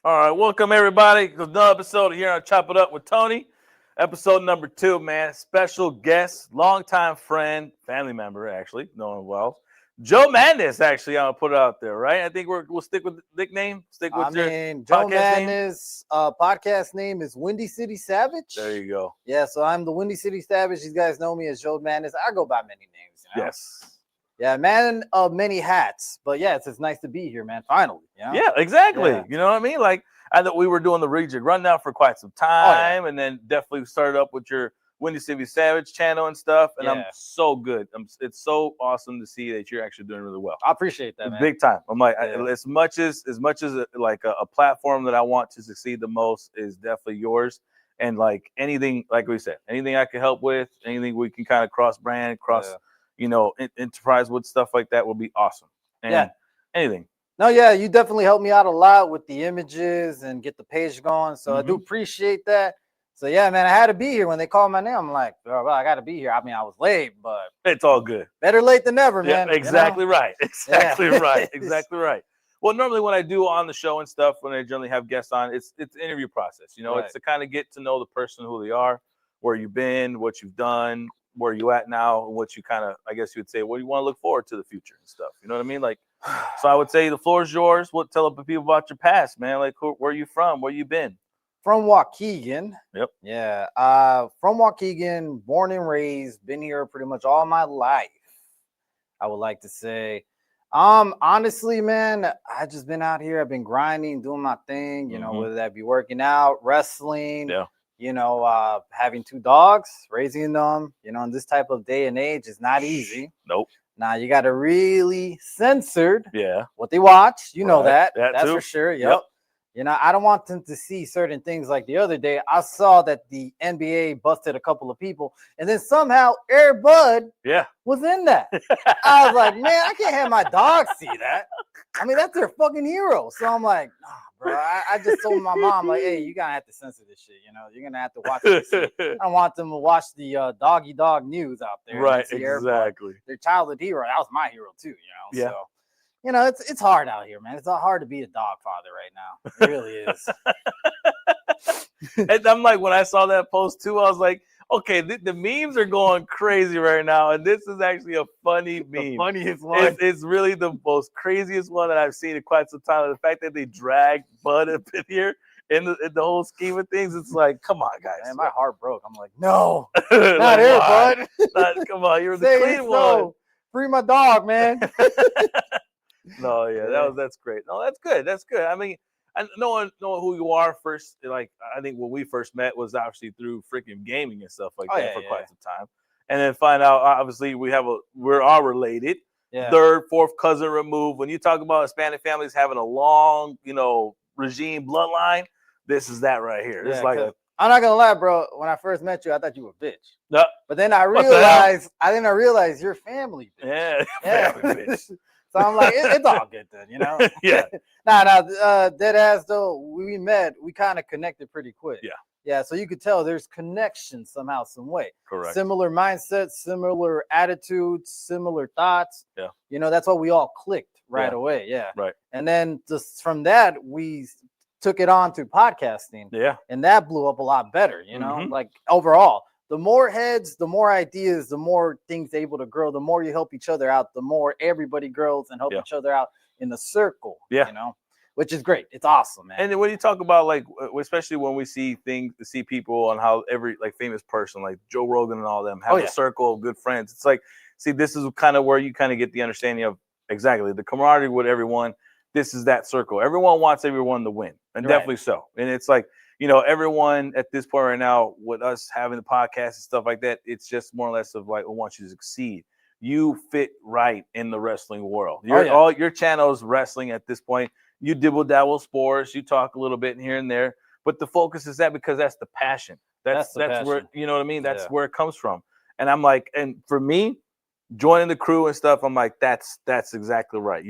All right, welcome everybody to another episode here on Chop It Up with Tony. Episode number 2, man. Special guest, longtime friend, family member, actually, know him well. Joe Madness, actually, I'll put it out there, right? I think we'll stick with the nickname, stick with your Joe podcast Madness, podcast name is Windy City Savage. There you go. Yeah, so I'm the Windy City Savage. These guys know me as Joe Madness. I go by many names. You know? Yes. Yeah, man of many hats. But yeah, it's nice to be here, man. Finally. You know? Yeah, exactly. Yeah. You know what I mean? Like, I thought we were doing the Rejig Rundown for quite some time, and then definitely started up with your Windy City Savage channel and stuff. And I'm so good. It's so awesome to see that you're actually doing really well. I appreciate that, man. Big time. I'm like, as much as like a platform that I want to succeed the most is definitely yours. And like anything, like we said, anything I can help with, anything we can kind of cross brand, enterprise with, stuff like that will be awesome. And anything. No, yeah, you definitely helped me out a lot with the images and get the page going. So I do appreciate that. So yeah, man, I had to be here when they called my name. I'm like, well, I got to be here. I mean, I was late, but it's all good. Better late than never, man. Yeah, exactly right. Exactly right. Exactly right. Well, normally when I do on the show and stuff, when I generally have guests on, it's interview process. You know, it's to kind of get to know the person, who they are, where you've been, what you've done, where you at now, and what you kind of, I guess you would say, what you want to look forward to the future and stuff. You know what I mean? Like, so I would say the floor is yours. What tell the people about your past, man? Like, where you from? Where you been? From Waukegan. Yep. Yeah. From Waukegan, born and raised, been here pretty much all my life. I would like to say. Honestly, man, I just been out here. I've been grinding, doing my thing. You know, whether that be working out, wrestling. Yeah. You know, having 2 dogs, raising them. You know, in this type of day and age, is not easy. Nope. Now you got to really censor what they watch. You know that's too. for sure. Yep. You know, I don't want them to see certain things. Like the other day, I saw that the NBA busted a couple of people, and then somehow Air Bud was in that. I was like, man, I can't have my dog see that. I mean, that's their fucking hero. So I'm like, nah, bro. I just told my mom, like, hey, you're gonna have to censor this shit. You know, you're gonna have to watch this. I don't want them to watch the doggy dog news out there. Right, exactly. Their childhood hero. That was my hero too. You know, yeah. So. You know, it's hard out here, man. It's hard to be a dog father right now. It really is. And I'm like, when I saw that post too, I was like, okay, the memes are going crazy right now, and this is actually a funny meme. The funniest one. It's really the most craziest one that I've seen in quite some time. The fact that they dragged Bud up in here in the whole scheme of things, it's like, come on, guys. Man, my heart broke. I'm like, no, not here, Bud. Come on, you're the clean one. Free my dog, man. No, that's great. No, that's good. That's good. I mean, knowing who you are first, like I think when we first met was obviously through freaking gaming and stuff like that for quite some time, and then find out obviously we're all related. Yeah. 3rd, 4th cousin removed. When you talk about Hispanic families having a long, regime bloodline, this is that right here. It's like I'm not gonna lie, bro. When I first met you, I thought you were a bitch. No. But then I realized you're family bitch. Yeah. Family bitch. So I'm like, it's all good then, you know? Yeah. Dead ass though, we met, we kind of connected pretty quick. Yeah. Yeah, so you could tell there's connection somehow, some way. Correct. Similar mindsets, similar attitudes, similar thoughts. Yeah. You know, that's why we all clicked right away. Yeah. Right. And then just from that, we took it on to podcasting. Yeah. And that blew up a lot better, you know, like overall. The more heads, the more ideas, the more things able to grow, the more you help each other out, the more everybody grows and help each other out in the circle, you know, which is great. It's awesome, man. And then when you talk about, like, especially when we see people on how every, like, famous person, like Joe Rogan and all them have a circle of good friends. It's like, see, this is kind of where you kind of get the understanding of exactly the camaraderie with everyone. This is that circle. Everyone wants everyone to win, and definitely so. And it's like, everyone at this point right now, with us having the podcast and stuff like that, it's just more or less of like, we want you to succeed. You fit right in the wrestling world. All your channels wrestling at this point. You dibble dabble sports. You talk a little bit here and there, but the focus is that because that's the passion. That's where, you know what I mean? That's where it comes from. And I'm like, and for me, joining the crew and stuff, I'm like, that's exactly right.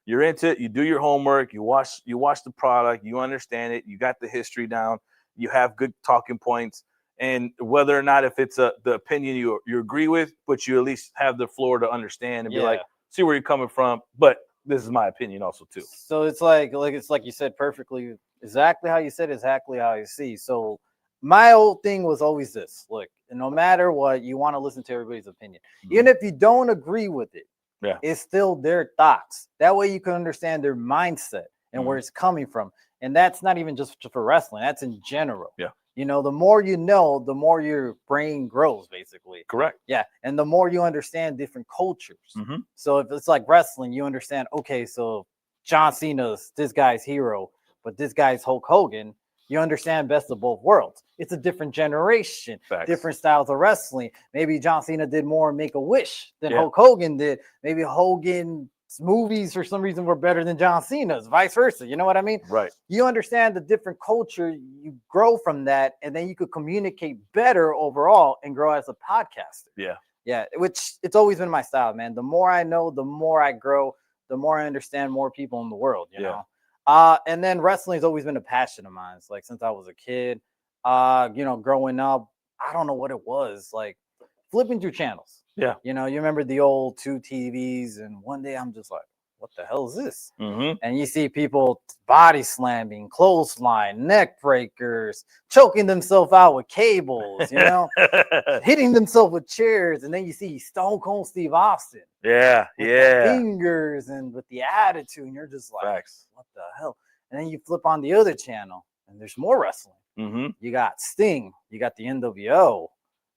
You're into it. You do your homework. You watch the product. You understand it. You got the history down. You have good talking points. And whether or not if it's the opinion you agree with, but you at least have the floor to understand and be like, see where you're coming from. But this is my opinion also too. So it's like you said perfectly. Exactly how you said, exactly how you see. So my whole thing was always this: look, no matter what, you want to listen to everybody's opinion, even if you don't agree with it. Yeah, it's still their thoughts. That way you can understand their mindset and where it's coming from. And that's not even just for wrestling, that's in general. Yeah. The more you know, the more your brain grows, basically. correct. Yeah. And the more you understand different cultures. So if it's like wrestling, you understand, okay, so John Cena's this guy's hero, but this guy's Hulk Hogan. You understand best of both worlds. It's a different generation, different styles of wrestling. Maybe John Cena did more Make-A-Wish than Hulk Hogan did. Maybe Hogan's movies for some reason were better than John Cena's, vice versa. You know what I mean? Right. You understand the different culture, you grow from that, and then you could communicate better overall and grow as a podcaster. Yeah. Yeah, which it's always been my style, man. The more I know, the more I grow, the more I understand more people in the world, you know? And then wrestling has always been a passion of mine. It's like since I was a kid, growing up, I don't know what it was, like flipping through channels. Yeah. You remember the old 2 TVs, and one day I'm just like, what the hell is this? And you see people body slamming, clothesline, neck breakers, choking themselves out with cables, hitting themselves with chairs. And then you see Stone Cold Steve Austin. Yeah. With the fingers and with the attitude. And you're just like, what the hell? And then you flip on the other channel and there's more wrestling. You got Sting. You got the NWO.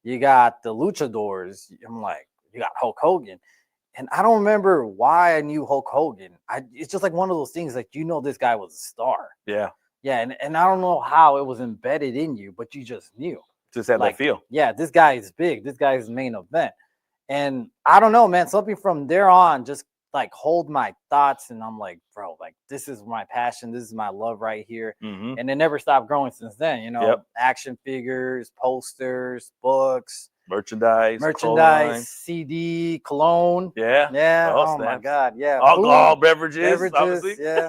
You got the Luchadors. I'm like, you got Hulk Hogan. And I don't remember why I knew Hulk Hogan. It's just like one of those things, like, this guy was a star. Yeah. Yeah, and I don't know how it was embedded in you, but you just knew. Just had that feel. Yeah, this guy is big. This guy is the main event. And I don't know, man, something from there on just like hold my thoughts. And I'm like, bro, like this is my passion. This is my love right here. And it never stopped growing since then, action figures, posters, books. Merchandise, CD, cologne. Yeah. Oh my God. Yeah. Alcohol, beverages. Obviously. Yeah.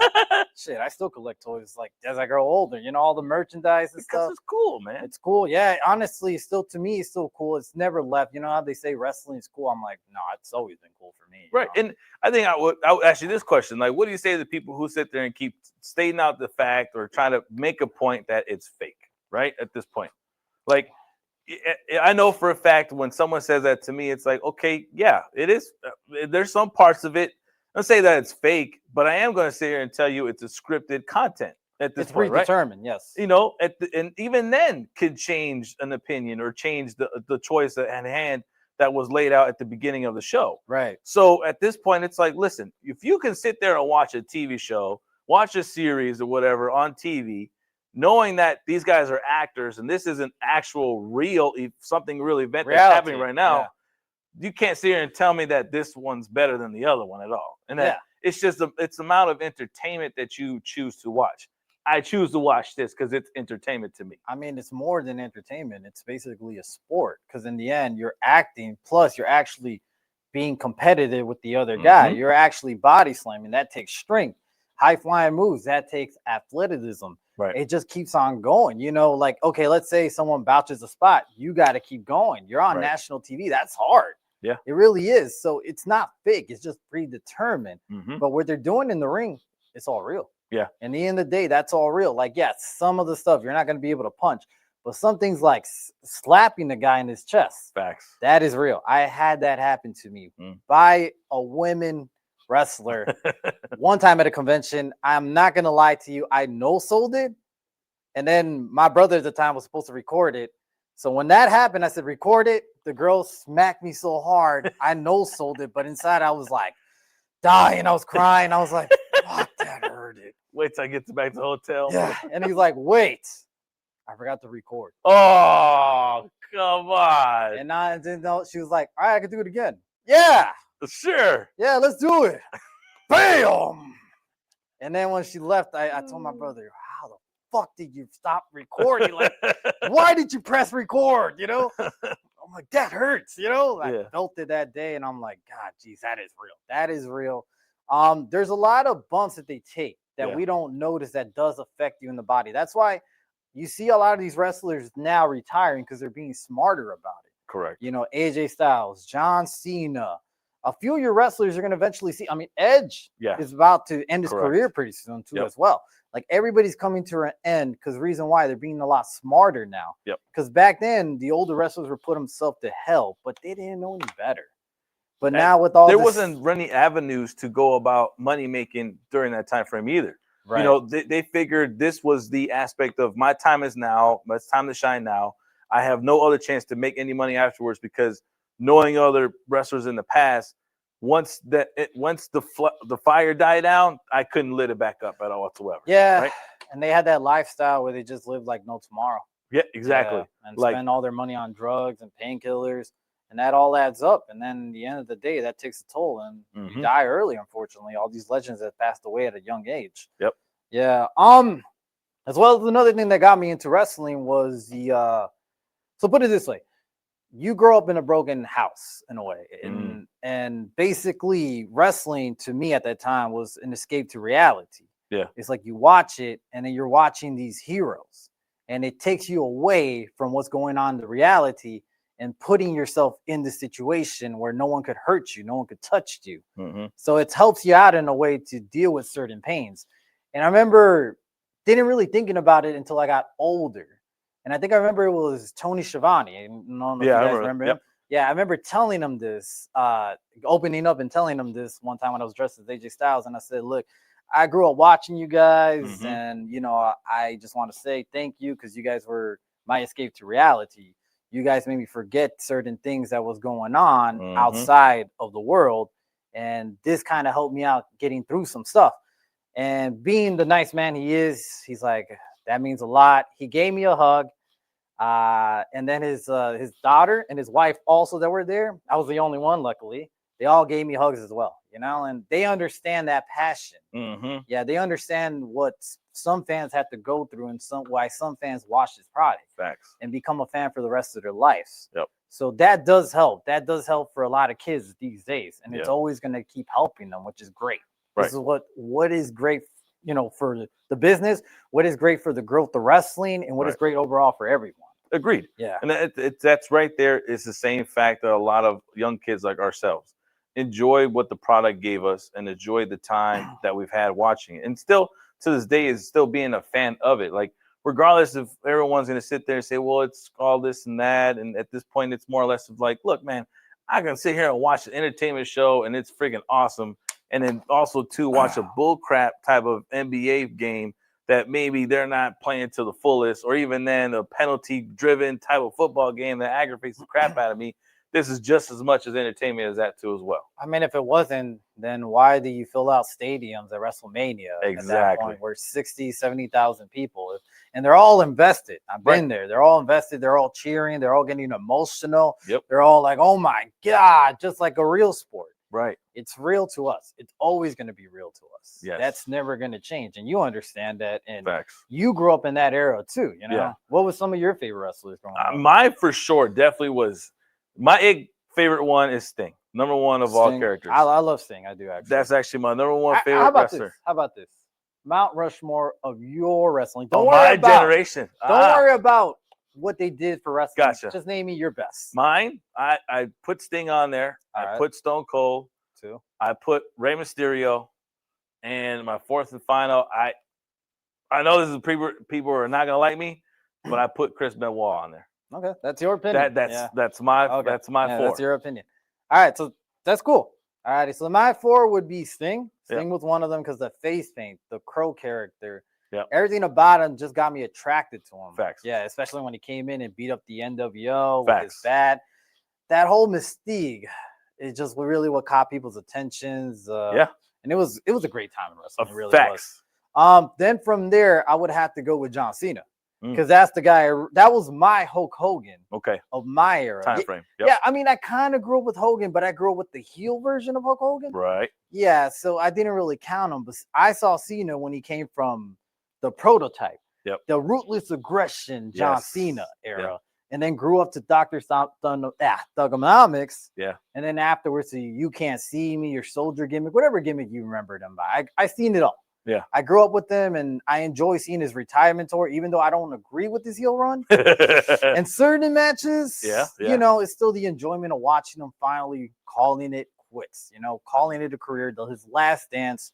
Shit, I still collect toys like as I grow older, all the merchandise and stuff. It's cool, man. It's cool. Yeah. Honestly, to me, it's still cool. It's never left. You know how they say wrestling is cool? I'm like, no, it's always been cool for me. Right. And I think I would ask you this question. Like, what do you say to the people who sit there and keep stating out the fact or trying to make a point that it's fake, right? At this point, like, I know for a fact when someone says that to me, it's like, okay, yeah, it is. There's some parts of it. Let's say that it's fake, but I am going to sit here and tell you it's a scripted content at this point, predetermined, right? Yes. And even then could change an opinion or change the choice at hand that was laid out at the beginning of the show. Right. So at this point, it's like, listen, if you can sit there and watch a TV show, watch a series or whatever on TV, knowing that these guys are actors and this is an actual real something real event that's happening right now, you can't sit here and tell me that this one's better than the other one at all. And that it's just it's the amount of entertainment that you choose to watch. I choose to watch this because it's entertainment to me. I mean, it's more than entertainment. It's basically a sport because in the end, you're acting, plus you're actually being competitive with the other guy. You're actually body slamming. That takes strength. High flying moves. That takes athleticism. Right. It just keeps on going. Like, okay, let's say someone vouches a spot. You got to keep going. You're on national TV. That's hard. Yeah. It really is. So it's not fake. It's just predetermined. But what they're doing in the ring, it's all real. Yeah. In the end of the day, that's all real. Like, some of the stuff you're not going to be able to punch, but some things like slapping the guy in his chest. Facts. That is real. I had that happen to me by a women wrestler one time at a convention. I'm not going to lie to you. I no-sold it. And then my brother at the time was supposed to record it. So when that happened, I said, record it. The girl smacked me so hard. I no-sold it. But inside I was like dying. I was crying. I was like, fuck, that hurt it. Wait till I get back to the hotel. Yeah. And he's like, wait, I forgot to record. Oh, come on. And I didn't know. She was like, all right, I can do it again. Yeah. Sure. Yeah, let's do it. Bam. And then when she left, I told my brother, how the fuck did you stop recording? Like, why did you press record? I'm like, that hurts, I felt it that day. And I'm like, God, geez, that is real. That is real. There's a lot of bumps that they take that we don't notice that does affect you in the body. That's why you see a lot of these wrestlers now retiring because they're being smarter about it. Correct. AJ Styles, John Cena, a few of your wrestlers are going to eventually see. I mean, Edge is about to end his career pretty soon too as well. Like everybody's coming to an end because the reason why they're being a lot smarter now. Yep. Because back then the older wrestlers were put themselves to hell, but they didn't know any better. But now with all there wasn't any avenues to go about money making during that time frame either. Right. You know, they figured this was the aspect of my time is now. It's time to shine now. I have no other chance to make any money afterwards because knowing other wrestlers in the past, once the fire died down, I couldn't lit it back up at all whatsoever. Yeah, right? And they had that lifestyle where they just lived like no tomorrow. Yeah, exactly. Yeah, and spend all their money on drugs and painkillers, and that all adds up. And then at the end of the day, that takes a toll, and you die early. Unfortunately, all these legends that passed away at a young age. Yep. Yeah. As well as another thing that got me into wrestling was the. So put it this way. You grow up in a broken house in a way. And basically wrestling to me at that time was an escape to reality. Yeah. It's like you watch it and then you're watching these heroes and it takes you away from what's going on in the reality and putting yourself in the situation where no one could hurt you, no one could touch you. So it helps you out in a way to deal with certain pains. And I remember didn't really thinking about it until I got older. And I think I remember it was Tony Schiavone. I don't know if you guys remember him. Yeah, I remember telling him this, opening up and telling him this one time when I was dressed as AJ Styles. And I said, look, I grew up watching you guys. And, you know, I just want to say thank you because you guys were my escape to reality. You guys made me forget certain things that was going on outside of the world. And this kind of helped me out getting through some stuff. And being the nice man he is, he's like, that means a lot. He gave me a hug. And then his daughter and his wife also that were there. I was the only one, luckily. They all gave me hugs as well, you know, and they understand that passion. Yeah, they understand what some fans have to go through and why some fans watch this product. Facts. And become a fan for the rest of their lives. Yep. So that does help. That does help for a lot of kids these days. And it's always going to keep helping them, which is great. Right. This is what is great, you know, for the business, what is great for the growth of wrestling, and what is great overall for everyone. Agreed. Yeah. And that's right there. It's the same fact that a lot of young kids like ourselves enjoy what the product gave us and enjoy the time that we've had watching it. And still to this day is still being a fan of it. Like, regardless if everyone's going to sit there and say, well, it's all this and that. And at this point, it's more or less of like, look, man, I can sit here and watch an entertainment show and it's freaking awesome. And then also to watch a bullcrap type of NBA game that maybe they're not playing to the fullest, or even then a penalty-driven type of football game that aggravates the crap out of me. This is just as much as entertainment as that too as well. I mean, if it wasn't, then why do you fill out stadiums at WrestleMania? Exactly. At that point where 60, 70,000 people, and they're all invested. I've been there. They're all invested. They're all cheering. They're all getting emotional. Yep. They're all like, oh my God, just like a real sport. Right. It's real to us. It's always going to be real to us. Yes. That's never going to change. And you understand that. And Facts. You grew up in that era too, you know? Yeah. What was some of your favorite wrestlers growing up? Mine for sure definitely was my favorite one is Sting. Number one of all characters. I love Sting. I do actually. That's actually my number one favorite wrestler. How about this? Mount Rushmore of your wrestling. Don't worry about generation. Don't worry about what they did for wrestling. Gotcha. Just name me your best. Mine, I put Sting on there. I put Stone Cold. Two. I put Rey Mysterio. And my fourth and final, I know this is people are not gonna like me, but I put Chris Benoit on there. Okay, that's your opinion. That's my four. That's your opinion. All right, so that's cool. All right, so my four would be Sting. Sting was one of them because the face paint, the Crow character, everything about him just got me attracted to him. Facts. Yeah, especially when he came in and beat up the NWO with his bat. That whole mystique is just really what caught people's attentions. And it was a great time in wrestling. It really was. Then from there, I would have to go with John Cena. Because that's the guy that was my Hulk Hogan of my era. Time frame. Yeah, I mean, I kind of grew up with Hogan, but I grew up with the heel version of Hulk Hogan. Right. Yeah, so I didn't really count him, but I saw Cena when he came from the prototype, the ruthless aggression John Cena era, and then grew up to Dr. Thuganomics. Yeah. And then afterwards, You Can't See Me, your soldier gimmick, whatever gimmick you remembered him by. I seen it all. Yeah, I grew up with him, and I enjoy seeing his retirement tour, even though I don't agree with his heel run. And certain matches, you know, it's still the enjoyment of watching him finally calling it quits, you know, calling it a career. His last dance,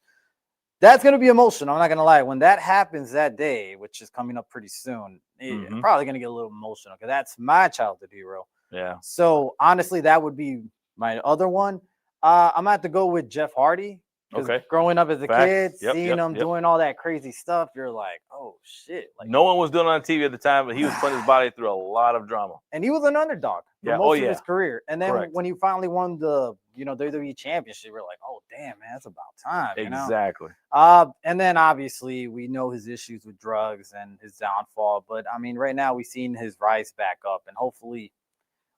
That's going to be emotional. I'm not going to lie. When that happens that day, which is coming up pretty soon, I'm probably going to get a little emotional because that's my childhood hero. Yeah. So honestly, that would be my other one. I'm going to have to go with Jeff Hardy. Okay. Growing up as a kid, seeing him doing all that crazy stuff, you're like, oh shit. Like, no one was doing it on TV at the time, but he was putting his body through a lot of drama. And he was an underdog for most of his career. And then when he finally won the, WWE championship, we're like, oh damn, man, it's about time. Exactly. And then obviously we know his issues with drugs and his downfall. But I mean, right now we've seen his rise back up, and hopefully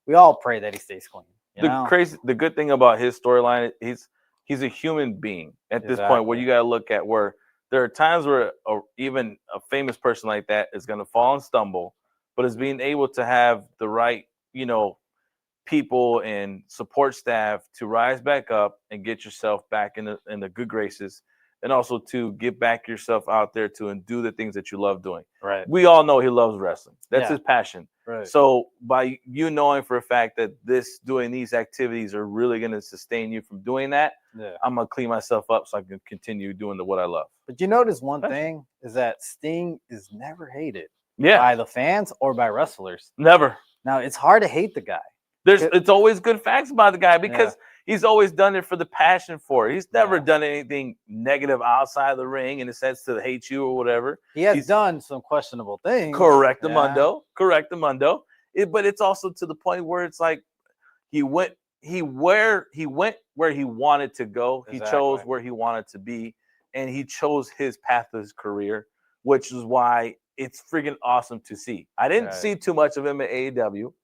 we all pray that he stays clean. The good thing about his storyline, he's a human being at this point where you got to look at where there are times where even a famous person like that is going to fall and stumble, but is being able to have the right, people and support staff to rise back up and get yourself back in the good graces, and also to get back yourself out there and do the things that you love doing. Right. We all know he loves wrestling. That's his passion. Right. So by you knowing for a fact that doing these activities are really going to sustain you from doing that, I'm going to clean myself up so I can continue doing what I love. But you notice one thing is that Sting is never hated by the fans or by wrestlers. Never. Now, it's hard to hate the guy. It's always good facts about the guy because he's always done it for the passion for it. He's never done anything negative outside the ring in a sense to hate you or whatever. He's done some questionable things. Correct, Mundo. But it's also to the point where it's like he went where he wanted to go. He chose where he wanted to be, and he chose his path of his career, which is why it's freaking awesome to see. I didn't see too much of him at AEW.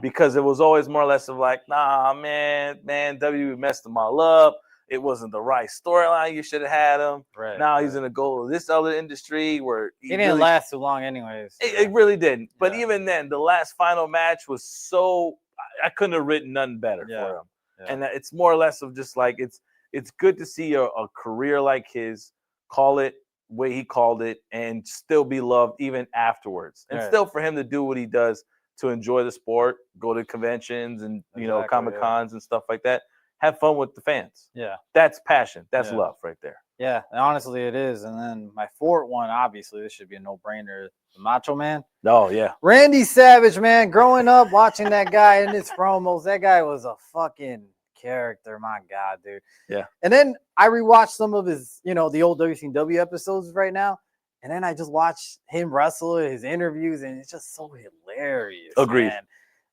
Because it was always more or less of like, nah, man, WWE messed them all up. It wasn't the right storyline. You should have had him. Right. Now he's going to go to this other industry where he didn't last too long, anyways. It really didn't. But even then, the last final match was so I couldn't have written nothing better for him. Yeah. And it's more or less of just like it's good to see a career like his call it the way he called it and still be loved even afterwards, and still for him to do what he does. To enjoy the sport, go to conventions and Comic Cons and stuff like that. Have fun with the fans. Yeah, that's passion. That's love right there. Yeah, and honestly, it is. And then my fourth one, obviously, this should be a no-brainer. The Macho Man. Oh yeah, Randy Savage, man. Growing up watching that guy in his promos, that guy was a fucking character. My God, dude. Yeah. And then I rewatched some of his, the old WCW episodes right now. And then I just watched him wrestle, his interviews, and it's just so hilarious. Agreed. Man.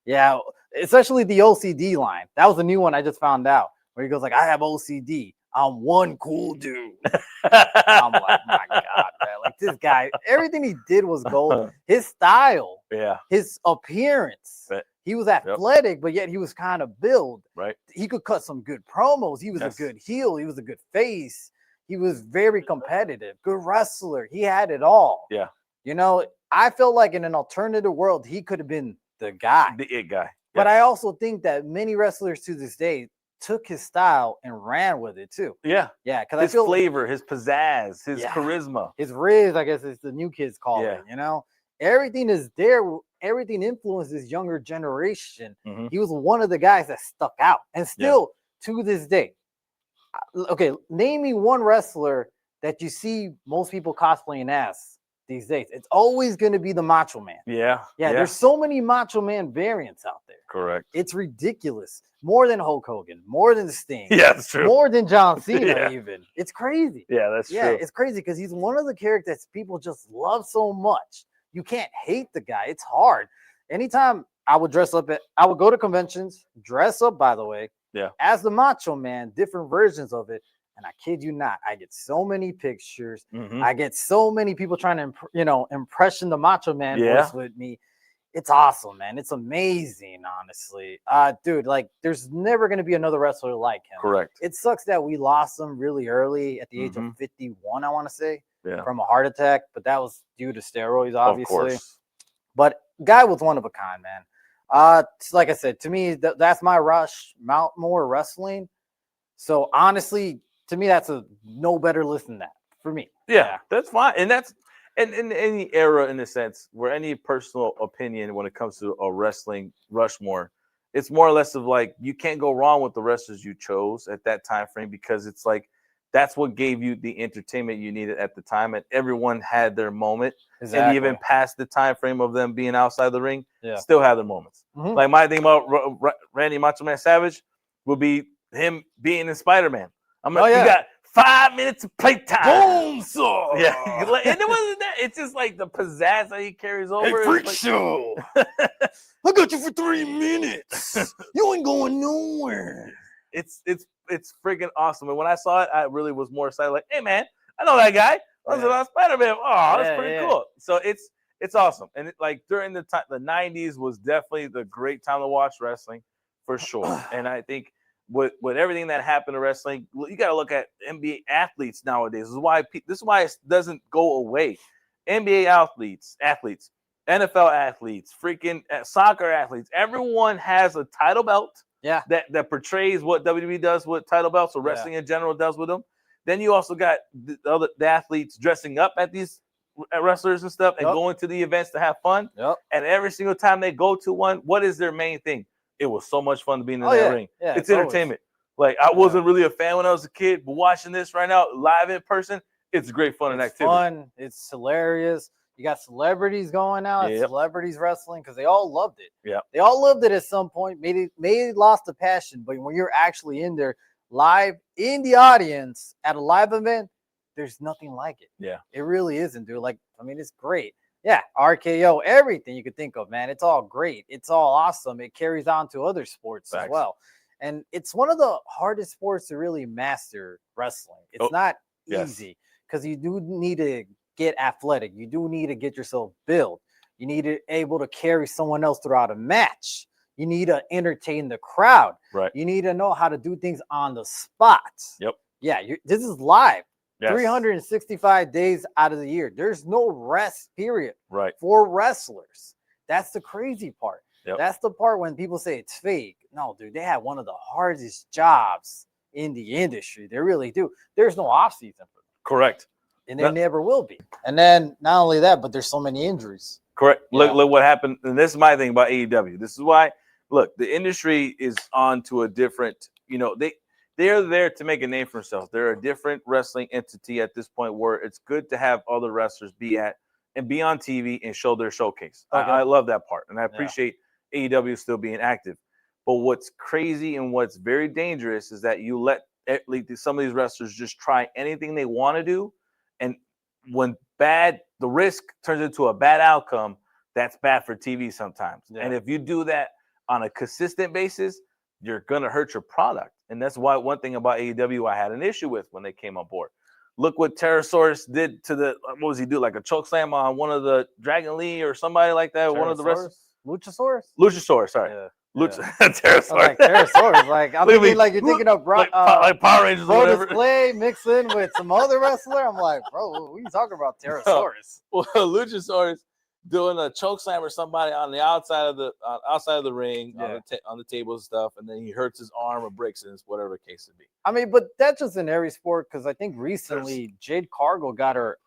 Yeah, especially the OCD line. That was a new one I just found out, where he goes like, I have OCD. I'm one cool dude. I'm like, my God, man. Like this guy, everything he did was gold. His style, his appearance. Right. He was athletic, but yet he was kind of built. Right. He could cut some good promos. He was a good heel. He was a good face. He was very competitive, good wrestler. He had it all. Yeah. I felt like in an alternative world, he could have been the guy. The it guy. But I also think that many wrestlers to this day took his style and ran with it too. Yeah. Yeah. Because his flavor, his pizzazz, his charisma. His riz, I guess, is the new kids call it. Everything is there. Everything influences younger generation. Mm-hmm. He was one of the guys that stuck out. And still to this day. Okay, name me one wrestler that you see most people cosplaying as these days. It's always going to be the Macho Man. Yeah. There's so many Macho Man variants out there. Correct. It's ridiculous. More than Hulk Hogan, more than Sting. Yeah, that's true. More than John Cena, even. It's crazy. Yeah, that's true. Yeah, it's crazy because he's one of the characters people just love so much. You can't hate the guy. It's hard. Anytime I would I would go to conventions, dress up, by the way. Yeah. As the Macho Man, different versions of it. And I kid you not, I get so many pictures. Mm-hmm. I get so many people trying to, impression the Macho Man voice with me. It's awesome, man. It's amazing, honestly. Dude, like, there's never going to be another wrestler like him. Correct. It sucks that we lost him really early at the age of 51, I want to say, from a heart attack. But that was due to steroids, obviously. Of course. But guy was one of a kind, man. Like I said, to me, that's my rush, Mount Moore Wrestling. So honestly, to me, that's a no better list than that for me. Yeah, that's fine. And that's in any era, in a sense, where any personal opinion when it comes to a wrestling Rushmore, it's more or less of like you can't go wrong with the wrestlers you chose at that time frame because it's like that's what gave you the entertainment you needed at the time, and everyone had their moment. Exactly. And even past the time frame of them being outside the ring, yeah. still had their moments. Mm-hmm. Like my thing about Randy Macho Man Savage would be him being in Spider-Man. I'm like, you got 5 minutes of playtime. Boom, so yeah, and it wasn't that. It's just like the pizzazz that he carries over. Hey, freak like, show! I got you for 3 minutes. You ain't going nowhere. It's freaking awesome. And when I saw it, I really was more excited. Like, hey man, I know that guy. I was on Spider-Man. Oh, that's pretty cool. So it's awesome. And like during the time, the 90s was definitely the great time to watch wrestling for sure. And I think with everything that happened to wrestling, you got to look at NBA athletes nowadays. This is why it doesn't go away. NBA athletes, NFL athletes, freaking soccer athletes. Everyone has a title belt. Yeah. That portrays what WWE does with title belts, or wrestling in general does with them. Then you also got the athletes dressing up at these wrestlers and stuff and going to the events to have fun. And every single time they go to one, what is their main thing? It was so much fun to be in that ring. Yeah, it's entertainment. Like I wasn't really a fan when I was a kid, but watching this right now live in person, it's great fun and activity. Fun. It's hilarious. You got celebrities going out, celebrities wrestling, because they all loved it. Yeah, they all loved it at some point. Maybe lost the passion, but when you're actually in there, live in the audience at a live event, there's nothing like it. Yeah, it really isn't, dude. Like, I mean, it's great. Yeah, RKO, everything you could think of, man. It's all great. It's all awesome. It carries on to other sports as well. And it's one of the hardest sports to really master, wrestling. It's not easy because you do need to get athletic. You do need to get yourself built. You need to be able to carry someone else throughout a match. You need to entertain the crowd. Right. You need to know how to do things on the spot. Yep. Yeah, this is live. Yes. 365 days out of the year. There's no rest period for wrestlers. That's the crazy part. Yep. That's the part when people say it's fake. No, dude, they have one of the hardest jobs in the industry. They really do. There's no off season for them. Correct. And there never will be. And then not only that, but there's so many injuries. Correct. Look what happened. And this is my thing about AEW. This is why, look, the industry is on to a different, they're there to make a name for themselves. They're a different wrestling entity at this point where it's good to have other wrestlers be on TV and show their showcase. I love that part. And I appreciate AEW still being active. But what's crazy and what's very dangerous is that you let some of these wrestlers just try anything they want to do. And when the risk turns into a bad outcome, that's bad for TV sometimes. Yeah. And if you do that on a consistent basis, you're going to hurt your product. And that's why one thing about AEW I had an issue with when they came on board. Look what Pterosaurus did to what was he do? Like a choke slam on one of the Dragon Lee or somebody like that. One of the wrestlers. Luchasaurus, sorry. Yeah. Pterosaurus. Like Pterosaurus. Like I'm thinking like you're thinking of like Power Rangers or whatever. Clay mixed in with some other wrestler. I'm like, bro, what are you talking about? Pterosaurus. Well, Luchasaurus doing a choke slam or somebody on the outside of the ring on the table and stuff, and then he hurts his arm or breaks it, whatever the case would be. I mean, but that's just in every sport because I think recently Jade Cargill got her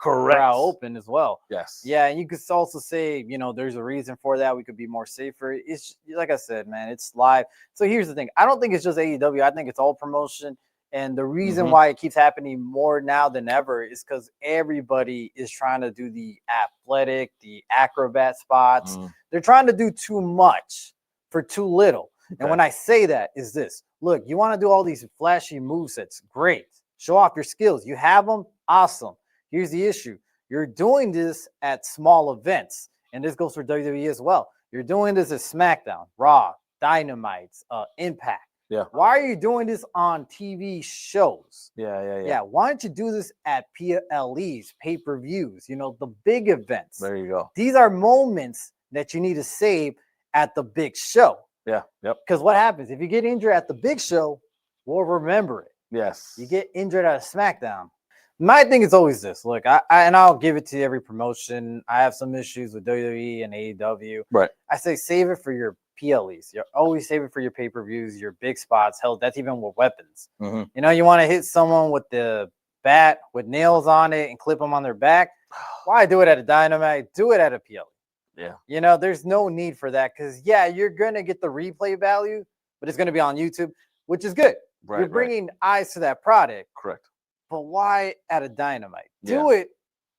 brow open as well. Yes. Yeah, and you could also say, there's a reason for that. We could be more safer. It's like I said, man, it's live. So here's the thing. I don't think it's just AEW. I think it's all promotion. And the reason why it keeps happening more now than ever is because everybody is trying to do the athletic, the acrobat spots. They're trying to do too much for too little. Okay. And when I say that is this, look, you want to do all these flashy movesets. Great. Show off your skills. You have them. Awesome. Here's the issue. You're doing this at small events. And this goes for WWE as well. You're doing this at SmackDown, Raw, Dynamite, Impact. Yeah. Why are you doing this on TV shows? Yeah. Why don't you do this at PLEs, pay-per-views, the big events? There you go. These are moments that you need to save at the big show. Yeah. Yep. Because what happens if you get injured at the big show, we'll remember it. Yes. You get injured at a SmackDown. My thing is always this. Look, I'll give it to every promotion. I have some issues with WWE and AEW. Right. I say save it for your PLEs. You always save it for your pay-per-views, your big spots. Hell, that's even with weapons. You want to hit someone with the bat with nails on it and clip them on their back. Why do it at a Dynamite? Do it at a PLE. Yeah. There's no need for that because, you're going to get the replay value, but it's going to be on YouTube, which is good. You're bringing eyes to that product. Correct. But why at a Dynamite? Do it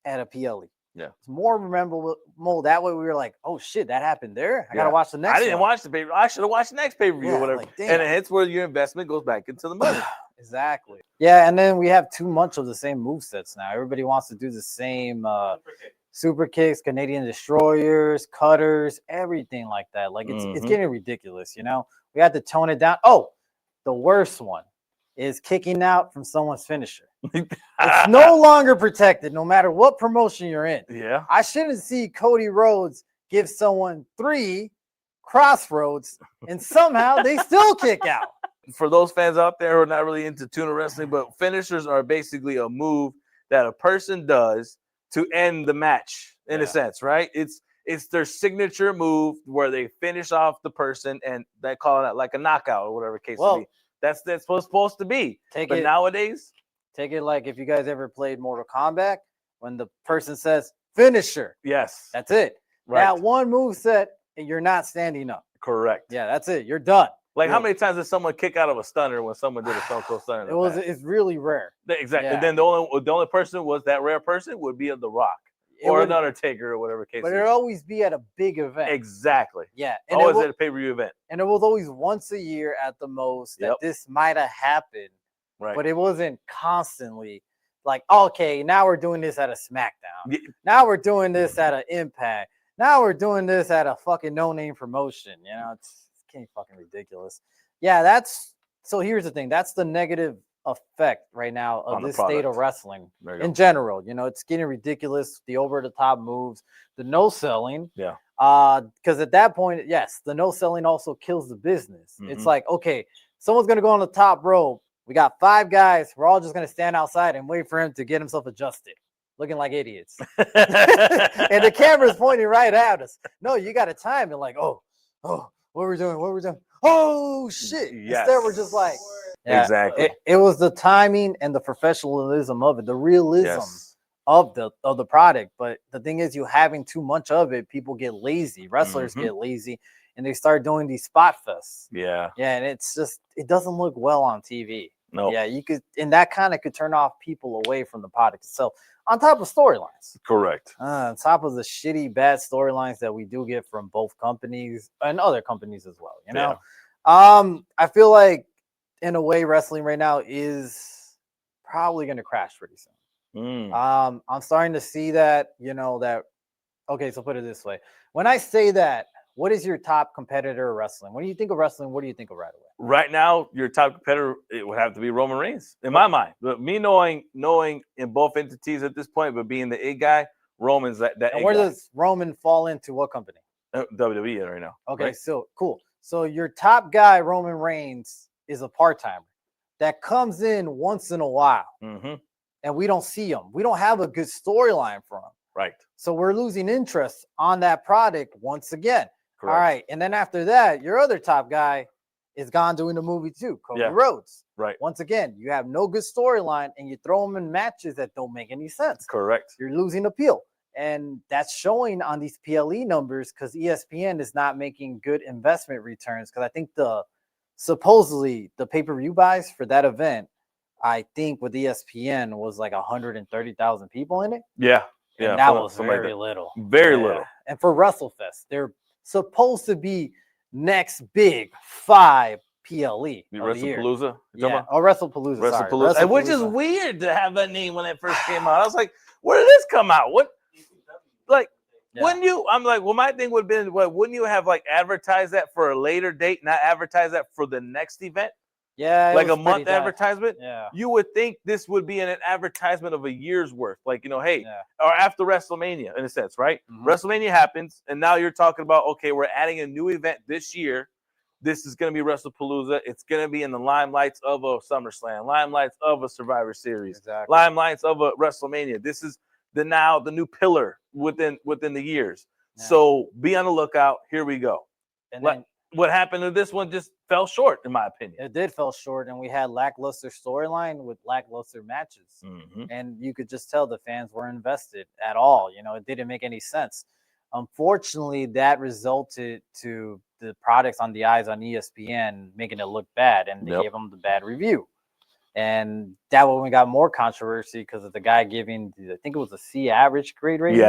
at a PLE. Yeah. It's more memorable. That way we were like, oh shit, that happened there. I gotta watch the next. I didn't watch the pay. I should have watched the next pay-per-view or whatever. And it's where your investment goes back into the money. Exactly. Yeah, and then we have too much of the same movesets now. Everybody wants to do the same super kicks, Canadian destroyers, cutters, everything like that. Like it's getting ridiculous, you know. We had to tone it down. Oh, the worst one is kicking out from someone's finisher. It's no longer protected, no matter what promotion you're in. Yeah. I shouldn't see Cody Rhodes give someone 3 crossroads and somehow they still kick out. For those fans out there who are not really into tuna wrestling, but finishers are basically a move that a person does to end the match in a sense, right? It's their signature move where they finish off the person and they call it like a knockout or whatever case may be. That's supposed to be. But nowadays, take it like if you guys ever played Mortal Kombat, when the person says finisher. Yes. That's it. Right. That one move set and you're not standing up. Correct. Yeah, that's it. You're done. Like how many times did someone kick out of a stunner when someone did a Stone Cold Stunner? It's really rare. Exactly. Yeah. And then the only person was that rare person would be The Rock or an Undertaker or whatever case. But it'd always be at a big event. Exactly. Yeah. And always at a pay-per-view event. And it was always once a year at the most that this might have happened. Right. But it wasn't constantly like, okay, now we're doing this at a SmackDown. Yeah. Now we're doing this at an Impact. Now we're doing this at a fucking no-name promotion. You know, it's getting fucking ridiculous. Yeah, so here's the thing. That's the negative effect right now of this state of wrestling in general. You know, it's getting ridiculous. The over-the-top moves, the no-selling. Yeah. Because at that point, yes, the no-selling also kills the business. It's like, okay, someone's going to go on the top rope. We got 5 guys. We're all just going to stand outside and wait for him to get himself adjusted, looking like idiots. And the camera's pointing right at us. No, you got to time it like, oh, what we're doing, oh, shit. Yes. Instead, we're just like, exactly. It was the timing and the professionalism of it, the realism of the product. But the thing is, you having too much of it, people get lazy. Wrestlers get lazy. And they start doing these spot fests. Yeah. Yeah, and it's just, it doesn't look well on TV. No. Yeah, you could, and that kind of could turn off people away from the product itself. On top of storylines. Correct. On top of the shitty, bad storylines that we do get from both companies and other companies as well. You know, I feel like in a way, wrestling right now is probably going to crash pretty soon. I'm starting to see that. You know that. Okay, so put it this way: when I say that. What is your top competitor of wrestling? When you think of wrestling, what do you think of right away? Right now, your top competitor, it would have to be Roman Reigns, in my mind. But me knowing in both entities at this point, but being the A guy, Roman's that and where does Roman fall into what company? WWE right now. Okay, right? So cool. So your top guy, Roman Reigns, is a part-timer that comes in once in a while. And we don't see him. We don't have a good storyline for him. Right. So we're losing interest on that product once again. Correct. All right. And then after that, your other top guy is gone doing the movie too, Cody Rhodes. Right. Once again, you have no good storyline and you throw them in matches that don't make any sense. Correct. You're losing appeal. And that's showing on these PLE numbers because ESPN is not making good investment returns. Because I think supposedly the pay-per-view buys for that event, I think with ESPN was like 130,000 people in it. Yeah. And that was very little. Very little. And for WrestleFest, they're supposed to be next big 5 PLE. WrestlePalooza? Yeah. Oh, WrestlePalooza. WrestlePalooza. Which is weird to have that name when it first came out. I was like, where did this come out? What? Like, wouldn't you? I'm like, well, my thing would have been, wouldn't you have like advertised that for a later date, not advertise that for the next event? Yeah, like a month advertisement. Yeah, you would think this would be an advertisement of a year's worth, like hey, or after WrestleMania in a sense, right? WrestleMania happens, and now you're talking about we're adding a new event this year. This is going to be WrestlePalooza. It's going to be in the limelights of a SummerSlam, limelights of a Survivor Series, limelights of a WrestleMania. This is the new pillar within the years. Yeah. So be on the lookout. Here we go. And then what happened to this one just fell short, in my opinion. It did fall short, and we had lackluster storyline with lackluster matches. And you could just tell the fans weren't invested at all. You know, it didn't make any sense. Unfortunately, that resulted to the products on the eyes on ESPN making it look bad, and they gave them the bad review. And that one we got more controversy because of the guy giving, I think it was a C average grade rating.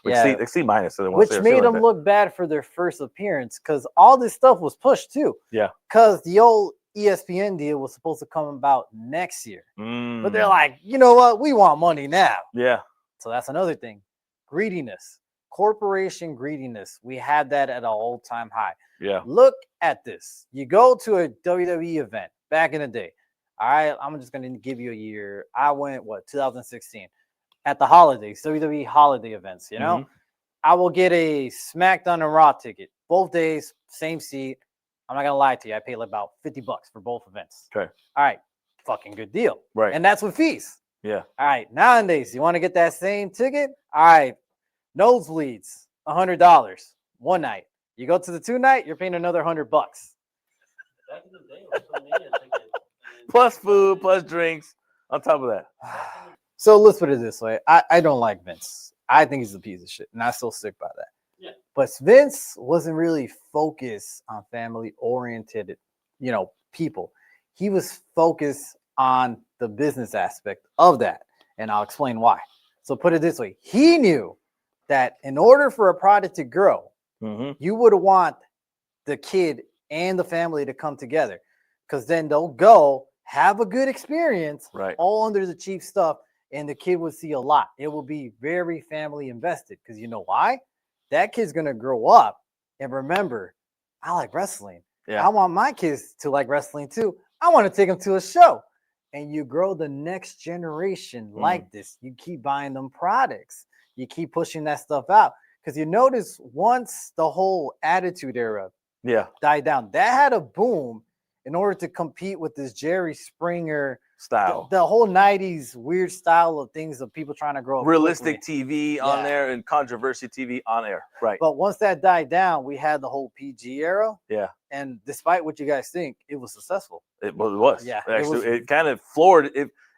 Like C minus, which made them look bad for their first appearance because all this stuff was pushed too. Yeah, because the old ESPN deal was supposed to come about next year, but they're like, you know what, we want money now. Yeah, so that's another thing. Greediness, corporation greediness. We had that at an all-time high. Yeah, look at this. You go to a WWE event back in the day. All right, I'm just going to give you a year. I went, 2016 at the holidays, WWE holiday events, you know? I will get a SmackDown and Raw ticket. Both days, same seat. I'm not going to lie to you. I paid like about $50 for both events. Okay. All right, fucking good deal. Right. And that's with fees. Yeah. All right, nowadays, you want to get that same ticket? All right, nosebleeds, $100 one night. You go to the 2 night, you're paying another $100. Back in the day, it was a ticket. Plus food, plus drinks on top of that. So let's put it this way. I don't like Vince. I think he's a piece of shit, and I still stick by that. Yeah. But Vince wasn't really focused on family-oriented, people. He was focused on the business aspect of that, and I'll explain why. So put it this way. He knew that in order for a product to grow, you would want the kid and the family to come together, because then they'll go have a good experience, right, all under the cheap stuff, and the kid will see a lot. It will be very family invested, because you know why? That kid's going to grow up and remember, I like wrestling. Yeah. I want my kids to like wrestling too. I want to take them to a show. And you grow the next generation like this. You keep buying them products. You keep pushing that stuff out. Because you notice once the whole Attitude Era died down, that had a boom in order to compete with this Jerry Springer style, the whole 90s weird style of things of people trying to grow up realistic TV on there and controversy TV on air. Right. But once that died down, we had the whole PG era. Yeah. And despite what you guys think, it was successful. It was. Yeah. Actually, it kind of flourished.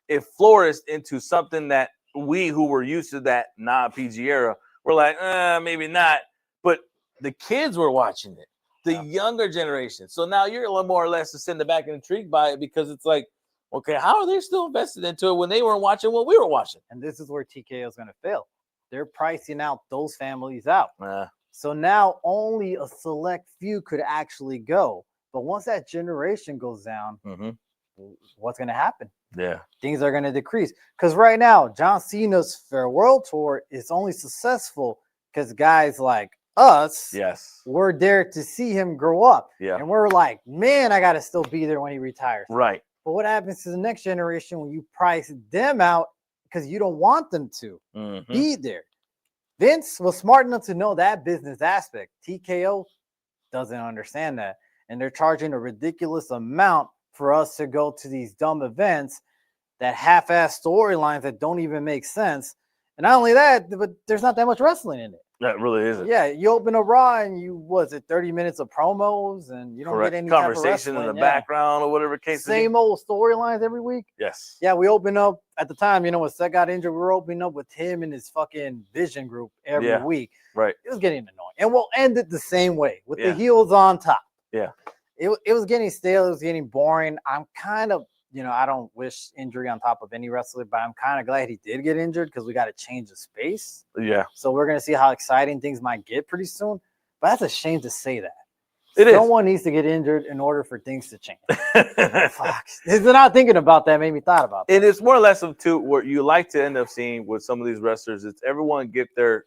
It flourished into something that we who were used to that non-PG era were like, maybe not. But the kids were watching it. The younger generation. So now you're a little more or less to send the back and intrigued by it, because it's like, okay, how are they still invested into it when they weren't watching what we were watching? And this is where TKO is going to fail. They're pricing out those families out. So now only a select few could actually go. But once that generation goes down, what's going to happen? Yeah. Things are going to decrease. Because right now, John Cena's Farewell Tour is only successful because guys like us were there to see him grow up. Yeah. And we're like, man, I got to still be there when he retires. Right. But what happens to the next generation when you price them out because you don't want them to be there? Vince was smart enough to know that business aspect. TKO doesn't understand that. And they're charging a ridiculous amount for us to go to these dumb events that half-ass storylines that don't even make sense. And not only that, but there's not that much wrestling in it. That really isn't. Yeah, you open a Raw and 30 minutes of promos, and you don't get any conversation in the background or whatever case. Same old storylines every week. Yes. Yeah, we open up at the time, when Seth got injured, we were opening up with him and his fucking Vision group every week. Right. It was getting annoying. And we'll end it the same way with the heels on top. Yeah. It was getting stale. It was getting boring. I'm kind of, I don't wish injury on top of any wrestler, but I'm kind of glad he did get injured because we got to change the space. Yeah. So we're going to see how exciting things might get pretty soon. But that's a shame to say that. Someone needs to get injured in order for things to change. Fuck. They're not thinking about that. Made me thought about that. And it's more or less of two where you like to end up seeing with some of these wrestlers. It's everyone get their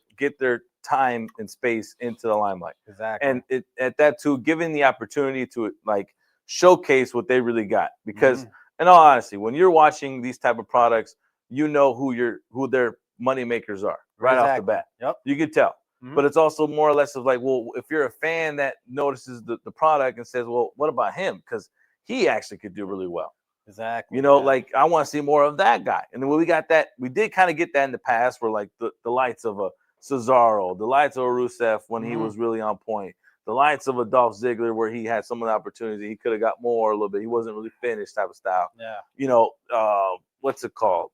time and space into the limelight. Exactly. And at that too, giving the opportunity to like showcase what they really got. Because in all honesty, when you're watching these type of products, you know who their money makers are right off the bat. Yep. You can tell. But it's also more or less of like, well, if you're a fan that notices the product and says, well, what about him? Because he actually could do really well. Exactly. Like I want to see more of that guy. And then when we got that, we did kind of get that in the past where like the lights of a Cesaro, the lights of a Rusev when he was really on point, the lights of a Dolph Ziggler where he had some of the opportunity. He could have got more a little bit. He wasn't really finished type of style. Yeah. What's it called?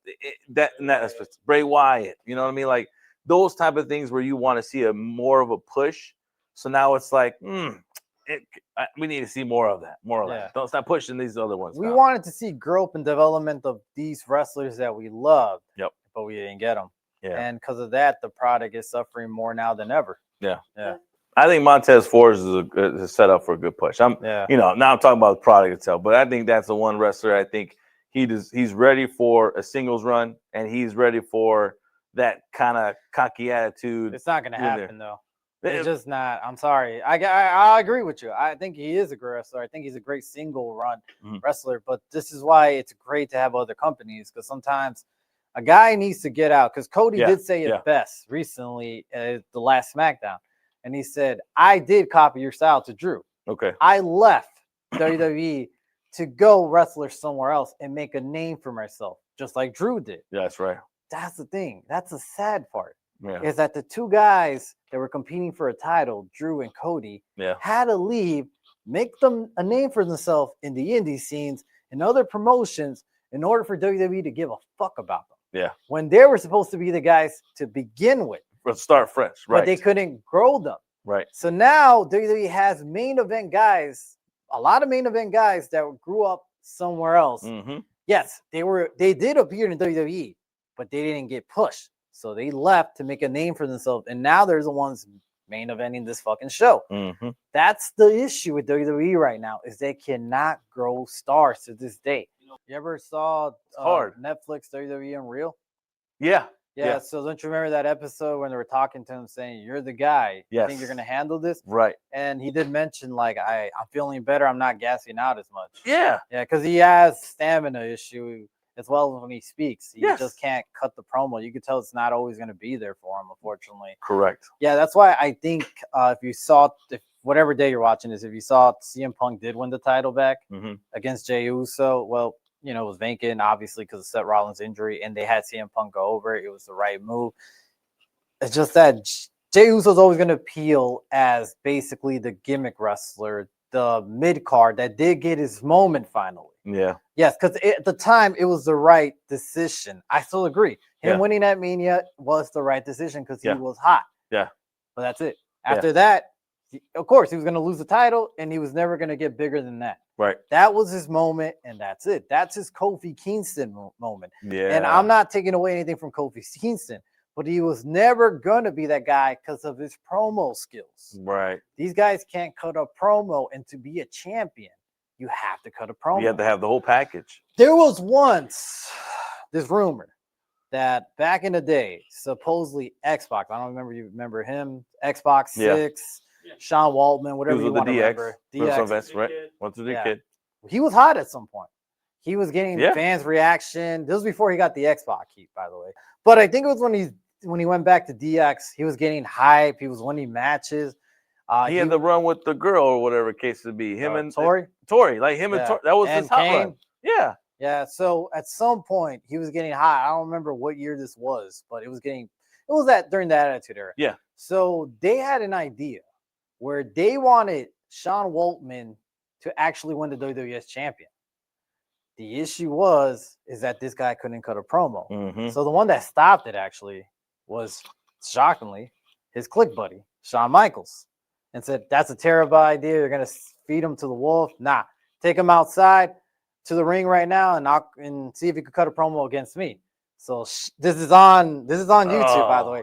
That aspect. Bray Wyatt. You know what I mean? Like, those type of things where you want to see a more of a push. So now it's like, we need to see more of that. More of that. Don't stop pushing these other ones. We wanted to see growth and development of these wrestlers that we loved. Yep. But we didn't get them. Yeah. And because of that, the product is suffering more now than ever. Yeah. Yeah. I think Montez Ford is a set up for a good push. Now I'm talking about the product itself, but I think that's the one wrestler I think he's ready for a singles run, and he's ready for that kind of cocky attitude. It's not going to happen though. It's just not. I'm sorry. I agree with you. I think he is a great wrestler. I think he's a great single run wrestler. But this is why it's great to have other companies, because sometimes a guy needs to get out. Because Cody did say it best recently at the last SmackDown. And he said, I did copy your style to Drew. Okay. I left WWE to go wrestler somewhere else and make a name for myself, just like Drew did. Yeah, that's right. That's the thing. That's the sad part. Yeah. Is that the two guys that were competing for a title, Drew and Cody, had to leave, make them a name for themselves in the indie scenes and other promotions in order for WWE to give a fuck about them. Yeah. When they were supposed to be the guys to begin with. Start fresh, right? But they couldn't grow them. Right. So now WWE has main event guys, a lot of main event guys that grew up somewhere else. Mm-hmm. Yes, they did appear in WWE, but they didn't get pushed. So they left to make a name for themselves. And now they're the ones main eventing this fucking show. Mm-hmm. That's the issue with WWE right now, is they cannot grow stars to this day. You ever saw Netflix WWE Unreal? Yeah. Yeah, so don't you remember that episode when they were talking to him saying, you're the guy. Yes. You think you're going to handle this? Right. And he did mention, like, I'm feeling better. I'm not gassing out as much. Yeah. Yeah, because he has stamina issue as well as when he speaks. He just can't cut the promo. You can tell it's not always going to be there for him, unfortunately. Correct. Yeah, that's why I think if you saw, whatever day you're watching this, if you saw CM Punk did win the title back against Jey Uso, well, it was vacant, obviously, because of Seth Rollins' injury, and they had CM Punk go over it. It was the right move. It's just that Jey Uso's always going to appeal as basically the gimmick wrestler, the mid-card that did get his moment finally. Yeah. Yes, because at the time, it was the right decision. I still agree. Him winning at Mania was the right decision because he was hot. Yeah. But that's it. After that, of course, he was going to lose the title, and he was never going to get bigger than that. Right. That was his moment, and that's it. That's his Kofi Kingston moment. Yeah. And I'm not taking away anything from Kofi Kingston, but he was never going to be that guy because of his promo skills. Right. These guys can't cut a promo, and to be a champion, you have to cut a promo. You have to have the whole package. There was once this rumor that back in the day, supposedly Xbox, I don't remember, you remember him, Xbox 6, Sean Waltman, whatever you want to remember. DX, right? Went through the kid. He was hot at some point. He was getting fans' reaction. This was before he got the Xbox heat, by the way. But I think it was when he went back to DX, he was getting hype. He was winning matches. He had the run with the girl or whatever case to be. Him and Tori, like him and Tori. That was his hot run. Yeah. Yeah. So at some point he was getting hot. I don't remember what year this was, but it was that during the Attitude Era. Yeah. So they had an idea where they wanted Sean Waltman to actually win the WWF champion. The issue is that this guy couldn't cut a promo. Mm-hmm. So the one that stopped it actually was, shockingly, his click buddy, Shawn Michaels, and said, that's a terrible idea. You're going to feed him to the wolf. Nah, take him outside to the ring right now and see if he could cut a promo against me. So this is on YouTube, by the way.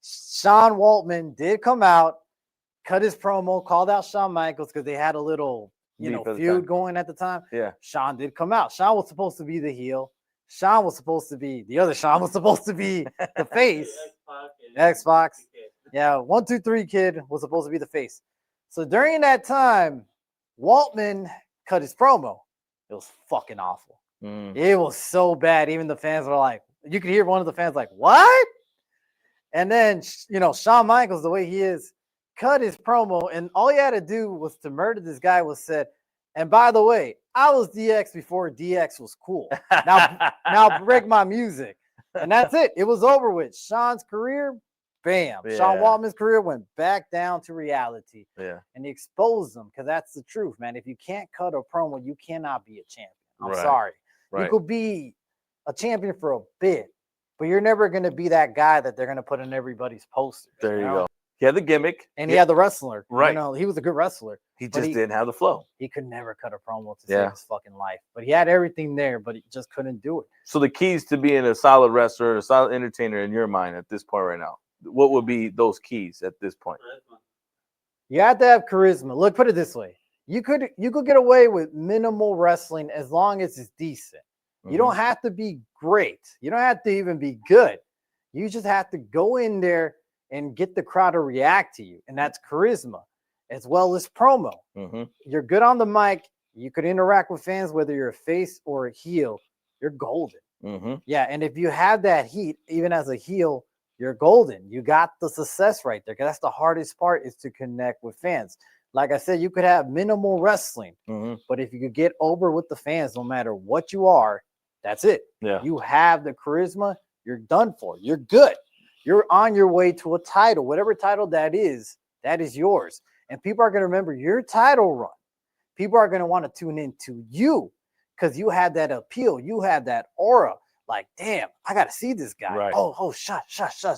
Sean Waltman did come out, cut his promo, called out Shawn Michaels because they had a little feud going at the time. Yeah. Sean did come out. Sean was supposed to be the heel. Sean was supposed to be the face. Xbox. Yeah, 1, 2, 3 kid was supposed to be the face. So during that time, Waltman cut his promo. It was fucking awful. It was so bad. Even the fans were like, you could hear one of the fans like, what? And then, Shawn Michaels, the way he is, cut his promo, and all he had to do was to murder this guy was said, and by the way, I was DX before DX was cool. Now break my music. And that's it. It was over with. Sean's career, bam. Yeah. Sean Waltman's career went back down to reality. Yeah. And he exposed them, because that's the truth, man. If you can't cut a promo, you cannot be a champion. I'm Right. sorry. Right. You could be a champion for a bit, but you're never going to be that guy that they're going to put in everybody's poster. There you go. He had the gimmick. And he had the wrestler. Right. You know, he was a good wrestler. He just didn't have the flow. He could never cut a promo to save his fucking life. But he had everything there, but he just couldn't do it. So the keys to being a solid wrestler, a solid entertainer in your mind at this point right now, what would be those keys at this point? You have to have charisma. Look, put it this way. You could get away with minimal wrestling as long as it's decent. You don't have to be great. You don't have to even be good. You just have to go in there and get the crowd to react to you. And that's charisma as well as promo. You're good on the mic. You could interact with fans, whether you're a face or a heel, you're golden. Yeah. And if you have that heat, even as a heel, you're golden. You got the success right there. Because that's the hardest part, is to connect with fans. Like I said, you could have minimal wrestling, but if you could get over with the fans, no matter what you are, that's it. Yeah. You have the charisma, you're done for. You're good. You're on your way to a title. Whatever title that is yours. And people are going to remember your title run. People are going to want to tune into you because you had that appeal. You had that aura. Like, damn, I got to see this guy. Right. Oh, shush.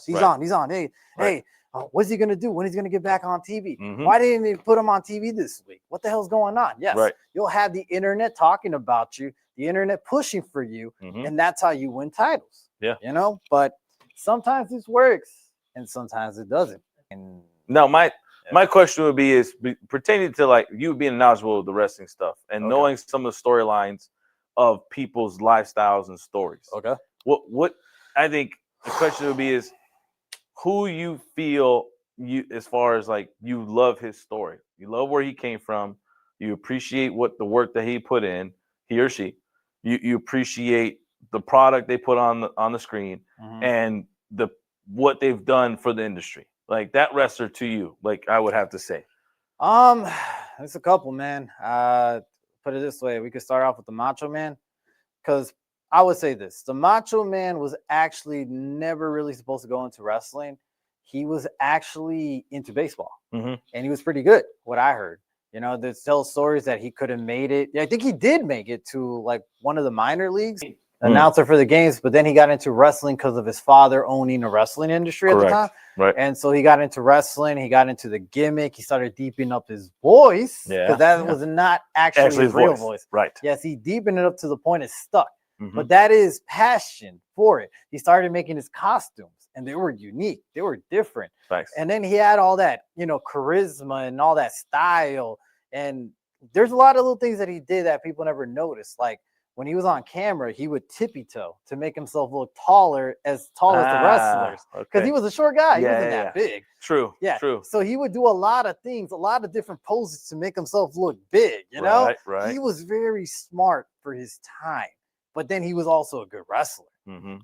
He's on. Hey, what's he going to do? When he's going to get back on TV? Why didn't he put him on TV this week? What the hell's going on? Yes, you'll have the internet talking about you, the internet pushing for you, and that's how you win titles. Yeah. You know, but sometimes this works and sometimes it doesn't. And no, my question would be is pertaining to like you being knowledgeable of the wrestling stuff and knowing some of the storylines of people's lifestyles and stories. Okay. What I think the question would be is who you feel you as far as like you love his story. You love where he came from. You appreciate what the work that he put in, he or she. You appreciate the product they put on the screen and what they've done for the industry. Like that wrestler to you, like I would have to say. There's a couple, man. Put it this way, we could start off with the Macho Man, because I would say this: the Macho Man was actually never really supposed to go into wrestling. He was actually into baseball, and he was pretty good. What I heard, you know, there's still stories that he could have made it. I think he did make it to like one of the minor leagues. Announcer for the games, but then he got into wrestling because of his father owning a wrestling industry at the time. Right. And so he got into wrestling. He got into the gimmick. He started deepening up his voice because that was not actually his real voice. Right. Yes, he deepened it up to the point it stuck. But that is passion for it. He started making his costumes, and they were unique. They were different. Thanks. And then he had all that, you know, charisma and all that style. And there's a lot of little things that he did that people never noticed, like when he was on camera, he would tippy toe to make himself look taller, as tall as the wrestlers, because he was a short guy. He wasn't that big. True. Yeah. True. So he would do a lot of things, a lot of different poses to make himself look big. You know, right. He was very smart for his time, but then he was also a good wrestler.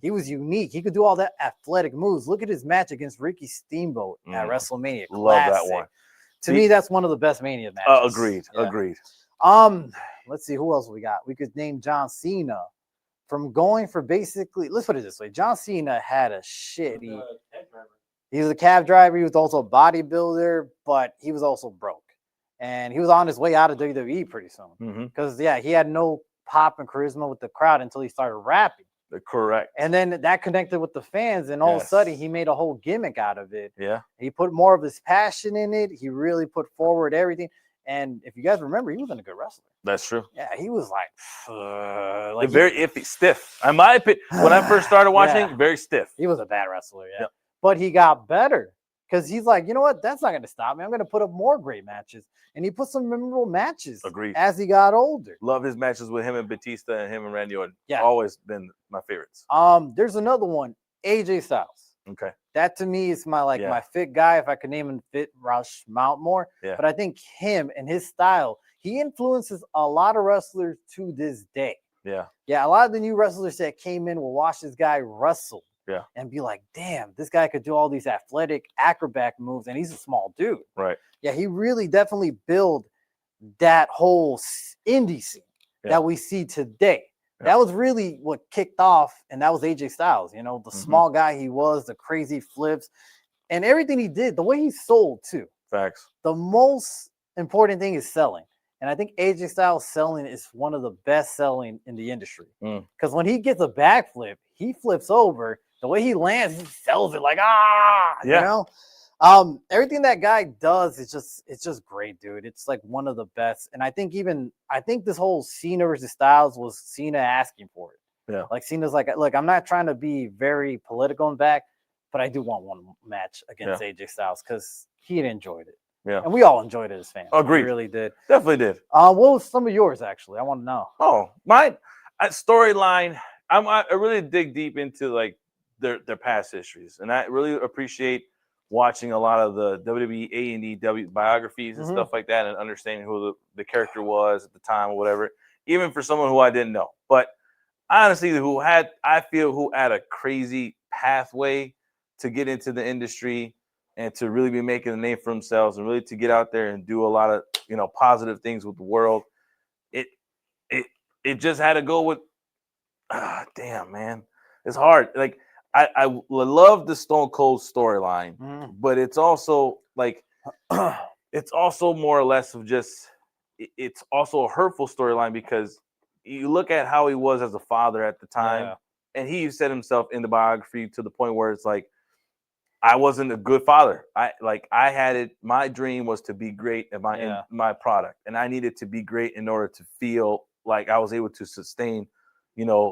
He was unique. He could do all that athletic moves. Look at his match against Ricky Steamboat at WrestleMania. Love that one. To me, that's one of the best Mania matches. Agreed. Let's see who else we got. We could name John Cena from going for basically, let's put it this way. John Cena had a shitty. He was a cab driver. He was also a bodybuilder, but he was also broke. And he was on his way out of WWE pretty soon. Because, he had no pop and charisma with the crowd until he started rapping. Correct. And then that connected with the fans. And all of a sudden, he made a whole gimmick out of it. Yeah. He put more of his passion in it. He really put forward everything. And if you guys remember, he wasn't a good wrestler. That's true. Yeah, he was like very iffy, stiff. In my opinion, when I first started watching, very stiff. He was a bad wrestler, but he got better because he's like, you know what? That's not going to stop me. I'm going to put up more great matches. And he put some memorable matches as he got older. Love his matches with him and Batista and him and Randy Orton. Yeah. Always been my favorites. There's another one, AJ Styles. Okay. That to me is my fit guy. If I could name him fit Rush Mount more. Yeah. But I think him and his style, he influences a lot of wrestlers to this day. Yeah. Yeah. A lot of the new wrestlers that came in will watch this guy wrestle. Yeah. And be like, damn, this guy could do all these athletic acrobat moves, and he's a small dude. Right. Yeah, he really definitely built that whole indie scene that we see today. That was really what kicked off, and that was AJ Styles. You know, the small guy he was, the crazy flips, and everything he did, the way he sold too. Facts. The most important thing is selling. And I think AJ Styles selling is one of the best selling in the industry. Because when he gets a backflip, he flips over. the way he lands, he sells it like you Yeah. know. Everything that guy does is just great, dude. It's like one of the best. And I think this whole Cena versus Styles was Cena asking for it. Yeah. Like Cena's like, look, I'm not trying to be very political and back, but I do want one match against AJ Styles because he had enjoyed it. Yeah. And we all enjoyed it as fans. Agreed. We really did. Definitely did. What was some of yours actually? I want to know. Oh, my storyline. I really dig deep into like their past histories, and I really appreciate watching a lot of the WWE A&E biographies and stuff like that, and understanding who the character was at the time or whatever. Even for someone who I didn't know, but honestly, who had a crazy pathway to get into the industry and to really be making a name for themselves and really to get out there and do a lot of positive things with the world. It just had to go with damn, man, it's hard. Like I love the Stone Cold storyline, but it's also like it's also more or less of just it's also a hurtful storyline because you look at how he was as a father at the time, and he said himself in the biography to the point where it's like, I wasn't a good father. I had it. My dream was to be great in my product, and I needed to be great in order to feel like I was able to sustain,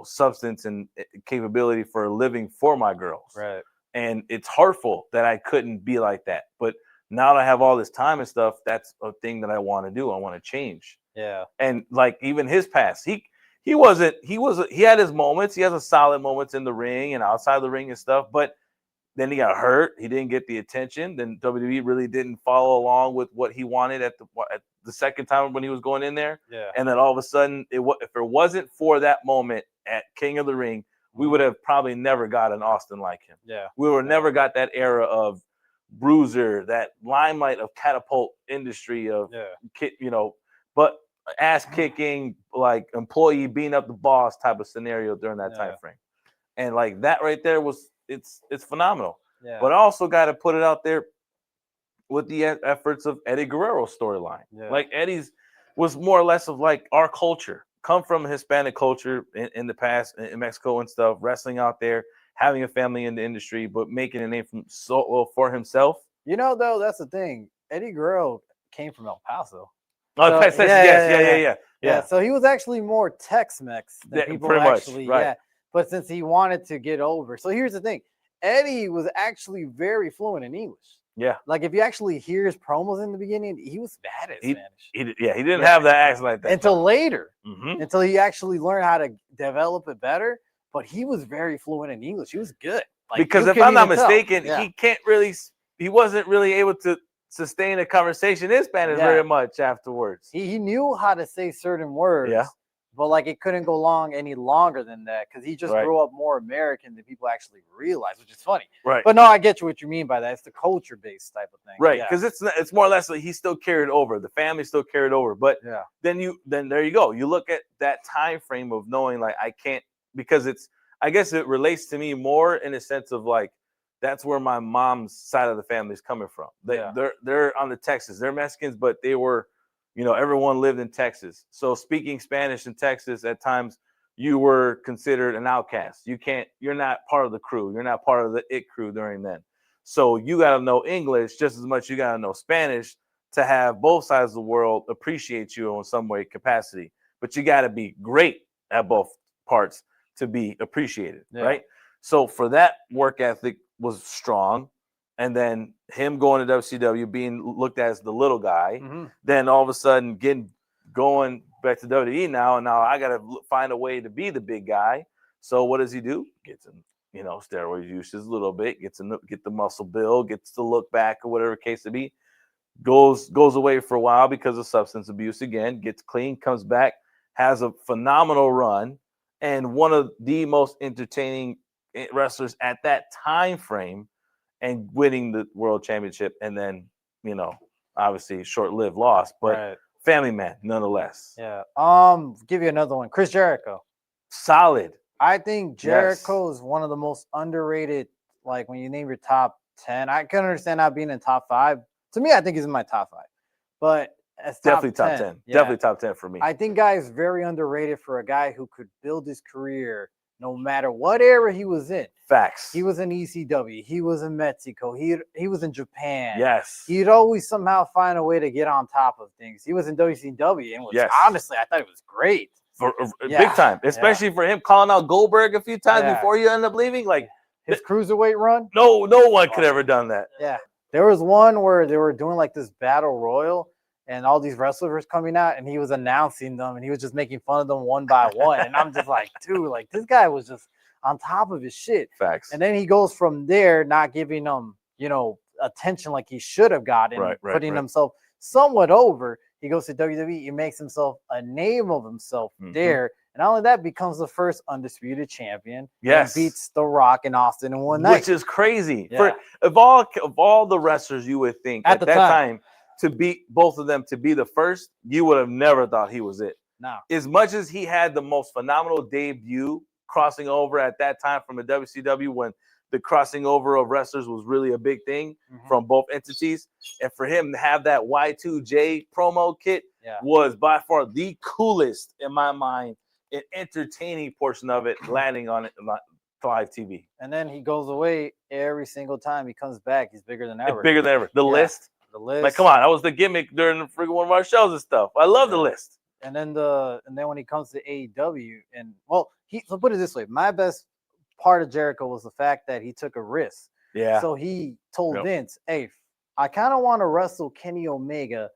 substance and capability for a living for my girls. Right. And it's hurtful that I couldn't be like that. But now that I have all this time and stuff, that's a thing that I want to do. I want to change. Yeah. And like even his past, he had his moments. He has a solid moments in the ring and outside the ring and stuff, but then he got hurt. He didn't get the attention. Then WWE really didn't follow along with what he wanted at the second time when he was going in there. Yeah. And then all of a sudden, if it wasn't for that moment at King of the Ring, we would have probably never got an Austin like him. Yeah. We would never got that era of Bruiser, that limelight of catapult industry of, but ass kicking, like employee beating up the boss type of scenario during that time frame. And like that right there it's phenomenal. Yeah. But I also got to put it out there with the efforts of Eddie Guerrero's storyline. Yeah. Like Eddie's was more or less of like our culture, come from Hispanic culture in the past in Mexico and stuff, wrestling out there, having a family in the industry, but making a name for himself. Though, that's the thing. Eddie Guerrero came from El Paso. Oh, So, yeah. So he was actually more Tex-Mex than people actually. Right. Yeah. But since he wanted to get over, so here's the thing: Eddie was actually very fluent in English. Yeah. Like if you actually hear his promos in the beginning, he was bad at Spanish. He didn't have that accent like that until later, Mm-hmm. until he actually learned how to develop it better. But he was very fluent in English. He was good. Like, because if I'm not mistaken, he wasn't really able to sustain a conversation in Spanish very much afterwards. He knew how to say certain words. Yeah. But like it couldn't go any longer than that because he just grew up more American than people actually realize, which is funny. Right. But no, I get you what you mean by that. It's the culture-based type of thing. Right. Because it's more or less like he still carried over. The family still carried over. But then there you go. You look at that time frame of knowing like I can't, because I guess it relates to me more in a sense of like that's where my mom's side of the family is coming from. They're on the Texas. They're Mexicans, but they were. Everyone lived in Texas. So speaking Spanish in Texas, at times you were considered an outcast. You're not part of the crew. You're not part of the IT crew during then. So you got to know English just as much. You got to know Spanish to have both sides of the world appreciate you in some way capacity. But you got to be great at both parts to be appreciated, right? So for that work ethic was strong. And then him going to WCW, being looked at as the little guy, then all of a sudden going back to WWE now, and now I got to find a way to be the big guy. So what does he do? Gets in, steroid uses a little bit, get the muscle build, gets to look back or whatever case to be, goes away for a while because of substance abuse again, gets clean, comes back, has a phenomenal run, and one of the most entertaining wrestlers at that time frame. And winning the world championship, and then obviously short-lived loss, but family man nonetheless. Yeah. Give you another one. Chris Jericho. Solid. I think Jericho is one of the most underrated. Like when you name your top 10, I can understand not being in top 5. To me, I think he's in my top 5. But as definitely top 10. Definitely top 10 for me. I think guy is very underrated for a guy who could build his career no matter what era he was in. Facts. He was in ECW. He was in Mexico. He was in Japan. Yes. He'd always somehow find a way to get on top of things. He was in WCW, and honestly, I thought it was great. Big time, especially for him calling out Goldberg a few times before you end up leaving. Like his cruiserweight run. No one could ever done that. Yeah. There was one where they were doing like this battle royal and all these wrestlers were coming out and he was announcing them and he was just making fun of them one by one. And I'm just like, dude, like this guy was just on top of his shit. Facts. And then he goes from there, not giving them, attention like he should have gotten, putting himself somewhat over. He goes to WWE, he makes himself a name of himself there. And not only that, becomes the first undisputed champion. Yes. And beats The Rock in Austin in one night. Which is crazy. Yeah. Of all the wrestlers you would think at that time to beat both of them, to be the first, you would have never thought he was it. No. As much as he had the most phenomenal debut crossing over at that time from the WCW when the crossing over of wrestlers was really a big thing from both entities. And for him to have that Y2J promo kit was by far the coolest in my mind. An entertaining portion of it landing on it live TV. And then he goes away every single time he comes back. He's bigger than ever. Bigger than ever. The list. Like, come on, that was the gimmick during one of our shows and stuff. I love the list. And then when he comes to AEW, and so put it this way, my best part of Jericho was the fact that he took a risk. Yeah. So he told Vince, "Hey, I kind of want to wrestle Kenny Omega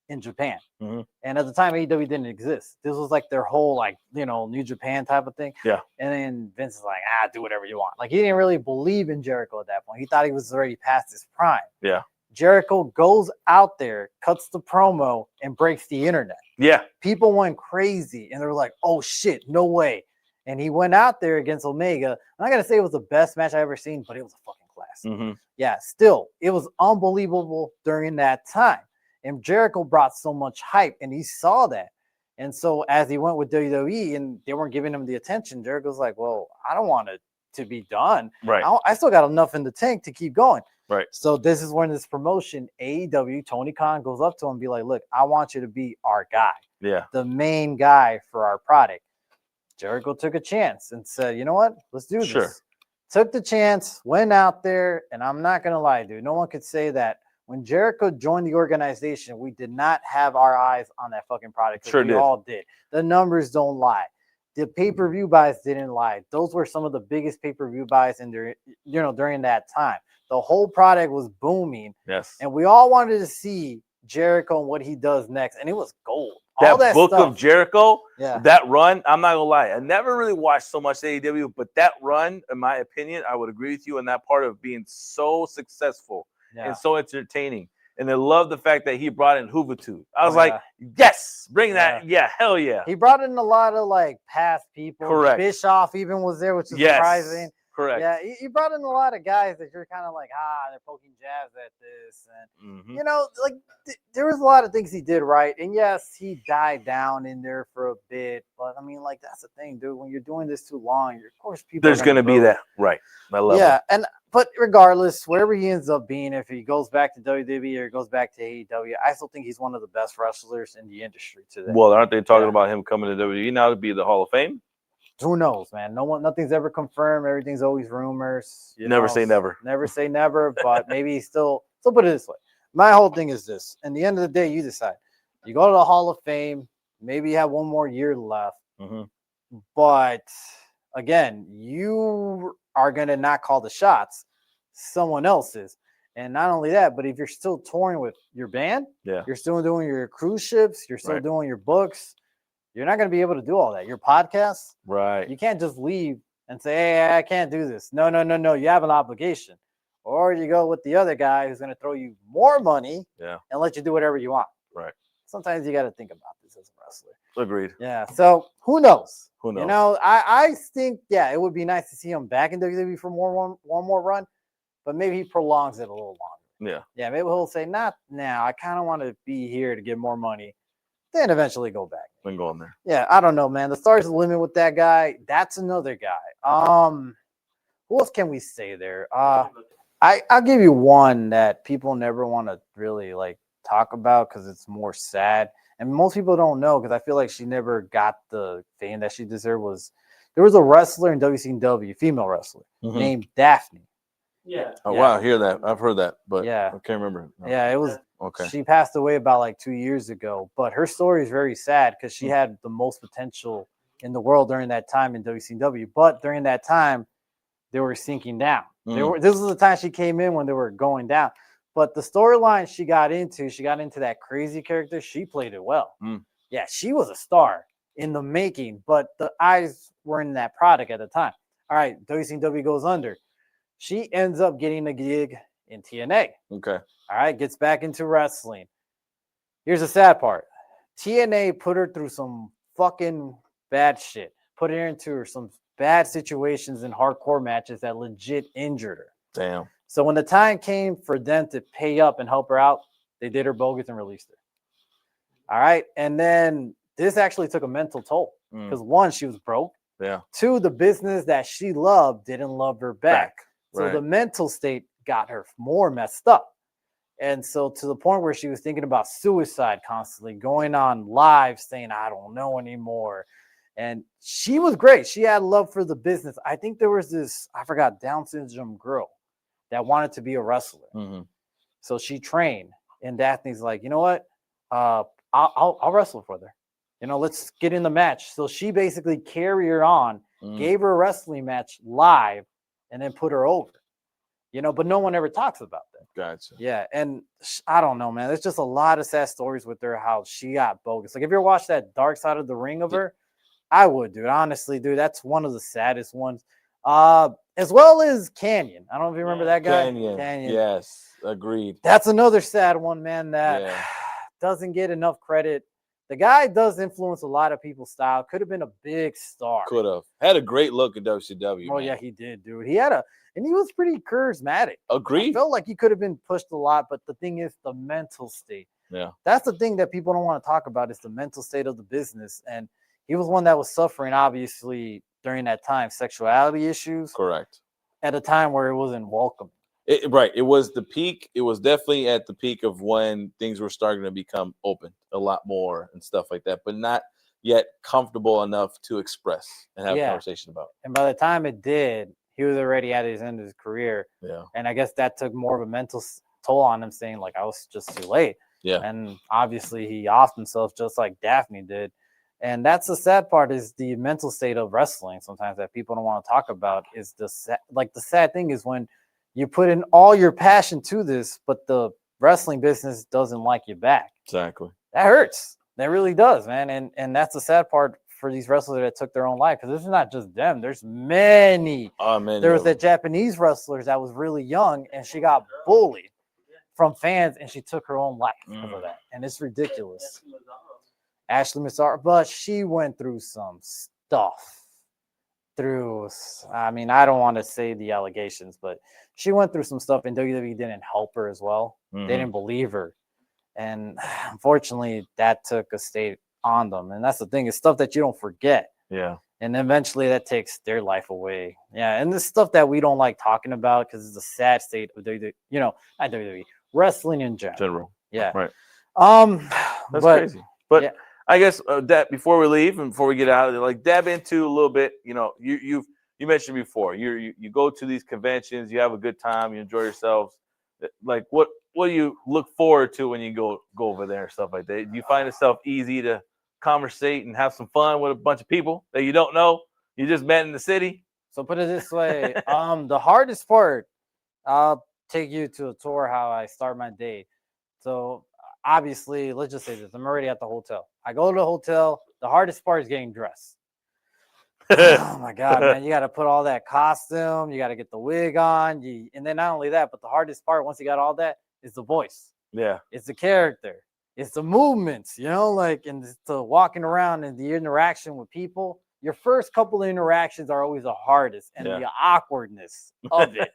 in Japan." And at the time, AEW didn't exist. This was like their whole New Japan type of thing. Yeah. And then Vince is like, do whatever you want. Like he didn't really believe in Jericho at that point. He thought he was already past his prime. Yeah. Jericho goes out there, cuts the promo, and breaks the internet. Yeah. People went crazy, and they're like, "Oh shit, no way!" And he went out there against Omega. And I gotta say, it was the best match I ever seen, but it was a fucking class. Yeah, still, it was unbelievable during that time. And Jericho brought so much hype, and he saw that. And so as he went with WWE, and they weren't giving him the attention, Jericho's like, "Well, I don't want it to be done. Right. I still got enough in the tank to keep going." Right. So this is when this promotion, AEW, Tony Khan goes up to him and be like, "Look, I want you to be our guy. Yeah. The main guy for our product." Jericho took a chance and said, "You know what? Let's do this." Sure. Took the chance, went out there, and I'm not going to lie, dude. No one could say that when Jericho joined the organization, we did not have our eyes on that fucking product. Sure we all did. The numbers don't lie. The pay-per-view buys didn't lie. Those were some of the biggest pay-per-view buys during that time. The whole product was booming. Yes. And we all wanted to see Jericho and what he does next. And it was gold. That book of Jericho, that run, I'm not going to lie. I never really watched so much AEW, but that run, in my opinion, I would agree with you on that part of being so successful and so entertaining. And I love the fact that he brought in Juventud. I was like, yes, bring that. Yeah, hell yeah. He brought in a lot of past people. Correct. Bischoff even was there, which is surprising. Correct. Yeah, he brought in a lot of guys that you're kind of like, they're poking jabs at this. And, there was a lot of things he did right. And yes, he died down in there for a bit. But I mean, that's the thing, dude. When you're doing this too long, of course, people there's going to be that. Right. I love it. But regardless, wherever he ends up being, if he goes back to WWE or goes back to AEW, I still think he's one of the best wrestlers in the industry today. Well, aren't they talking about him coming to WWE now to be the Hall of Fame? Who knows, man? Nothing's ever confirmed. Everything's always rumors. Never say never. Never say never, but maybe still put it this way. My whole thing is this. At the end of the day, you decide. You go to the Hall of Fame. Maybe you have one more year left. But again, you are going to not call the shots. Someone else is. And not only that, but if you're still touring with your band, you're still doing your cruise ships, you're still doing your books, you're not going to be able to do all that. Your podcasts, you can't just leave and say, "Hey, I can't do this." No. You have an obligation. Or you go with the other guy who's going to throw you more money and let you do whatever you want. Right. Sometimes you got to think about this as a wrestler. Agreed. Yeah. So who knows? Who knows? I think, it would be nice to see him back in WWE for one more run, but maybe he prolongs it a little longer. Yeah. Maybe he'll say, "Not now. I kind of want to be here to get more money." Then eventually go back. Then go in there. Yeah, I don't know, man. The stars the limit with that guy. That's another guy. Who else can we say there? I'll give you one that people never want to really talk about because it's more sad. And most people don't know because I feel like she never got the fame that she deserved. Was There was a wrestler in WCW, female wrestler, named Daphne. Yeah. Oh, wow. I hear that. I've heard that, but yeah, I can't remember. No. Yeah, it was. Okay. She passed away about like 2 years ago, but her story is very sad because she had the most potential in the world during that time in WCW. But during that time, they were sinking down. This was the time she came in when they were going down. But the storyline she got into that crazy character. She played it well. Yeah, she was a star in the making, but the eyes were in that product at the time. All right, WCW goes under. She ends up getting a gig in TNA. Okay. All right, gets back into wrestling. Here's the sad part. TNA put her through some fucking bad shit. Put her into some bad situations in hardcore matches that legit injured her. Damn. So when the time came for them to pay up and help her out, they did her bogus and released her. All right. And then this actually took a mental toll because one, she was broke. Yeah. Two, the business that she loved didn't love her back. So Right. the mental state got her more messed up. And so to the point where she was thinking about suicide constantly, going on live saying, I don't know anymore. And she was great. She had love for the business. I think there was this, I forgot, Down syndrome girl that wanted to be a wrestler. So she trained. And Daphne's like, you know what? I'll wrestle for her. You know, let's get in the match. So she basically carried her on, gave her a wrestling match live, and then put her over. You know, but no one ever talks about that. Gotcha. Yeah, and I don't know, man. There's just a lot of sad stories with her, how she got bogus. Like, if you ever watched that Dark Side of the Ring of her, I would, dude. Honestly, dude, that's one of the saddest ones. As well as Canyon. I don't know if you remember that guy. Canyon. Yes, agreed. That's another sad one, man, that doesn't get enough credit. The guy does influence a lot of people's style. Could have been a big star. Could have. Had a great look at WCW. Oh, yeah, he did, dude. And he was pretty charismatic. Agreed. I felt like he could have been pushed a lot, but the thing is the mental state. Yeah. That's the thing that people don't want to talk about is the mental state of the business. And he was one that was suffering, obviously, during that time, sexuality issues. Correct. At a time where it wasn't welcome. Right. It was the peak. It was definitely at the peak of when things were starting to become open a lot more and stuff like that, but not yet comfortable enough to express and have a conversation about. And by the time it did, he was already at his end of his career. Yeah. And I guess that took more of a mental toll on him, saying, like, I was just too late. Yeah. And obviously he offed himself just like Daphne did. And that's the sad part, is the mental state of wrestling sometimes that people don't want to talk about. Is the sad thing is when you put in all your passion to this, but the wrestling business doesn't like you back. Exactly. That hurts. That really does, man. And that's the sad part for these wrestlers that took their own life, because this is not just them. There's many. There was that Japanese wrestler that was really young, and she got bullied from fans, and she took her own life because of that. And it's ridiculous. Ashley Massaro, but she went through some stuff. I mean, I don't want to say the allegations, but she went through some stuff, and WWE didn't help her as well. They didn't believe her. And unfortunately, that took a state on them. And that's the thing, is stuff that you don't forget. Yeah. And eventually that takes their life away. Yeah. And this stuff that we don't like talking about because it's a sad state of WWE, not WWE, wrestling in general. Yeah. Right. That's crazy. But I guess that before we leave and before we get out of there, like dab into a little bit, you mentioned before, you go to these conventions, you have a good time, you enjoy yourselves. Like what do you look forward to when you go over there and stuff like that? Do you find yourself easy to conversate and have some fun with a bunch of people that you don't know, you just met in the city? So put it this way, the hardest part, I'll take you to a tour how I start my day. So obviously, let's just say this, I'm already at the hotel. I go to the hotel. The hardest part is getting dressed. Oh my God, man. You got to put all that costume. You got to get the wig on. And then not only that, but the hardest part, once you got all that, is the voice. Yeah. It's the character. It's the movements, and the walking around and the interaction with people. Your first couple of interactions are always the hardest, and the awkwardness of it.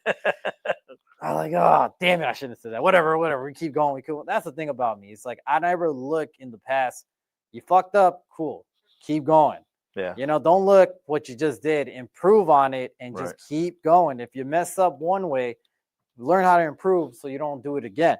I'm like, oh, damn it, I shouldn't have said that. Whatever. We keep going. That's the thing about me. It's like, I never look in the past. You fucked up. Cool. Keep going. Yeah. Don't look what you just did. Improve on it and just keep going. If you mess up one way, learn how to improve so you don't do it again.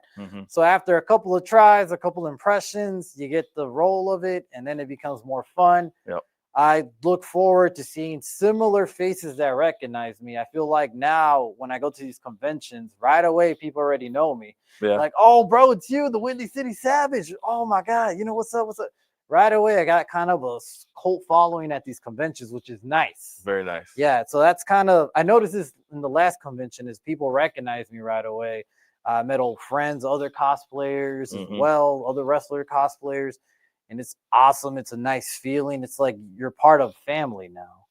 So after a couple of tries, a couple of impressions, you get the roll of it, and then it becomes more fun. Yep. I look forward to seeing similar faces that recognize me. I feel like now when I go to these conventions, right away people already know me. Yeah. Like, oh, bro, it's you, the Windy City Savage. Oh my God, you know what's up? What's up? Right away, I got kind of a cult following at these conventions, which is nice. Very nice. Yeah, so that's kind of, I noticed this in the last convention is people recognize me right away. I met old friends, other cosplayers as well, other wrestler cosplayers, and it's awesome. It's a nice feeling. It's like you're part of family now.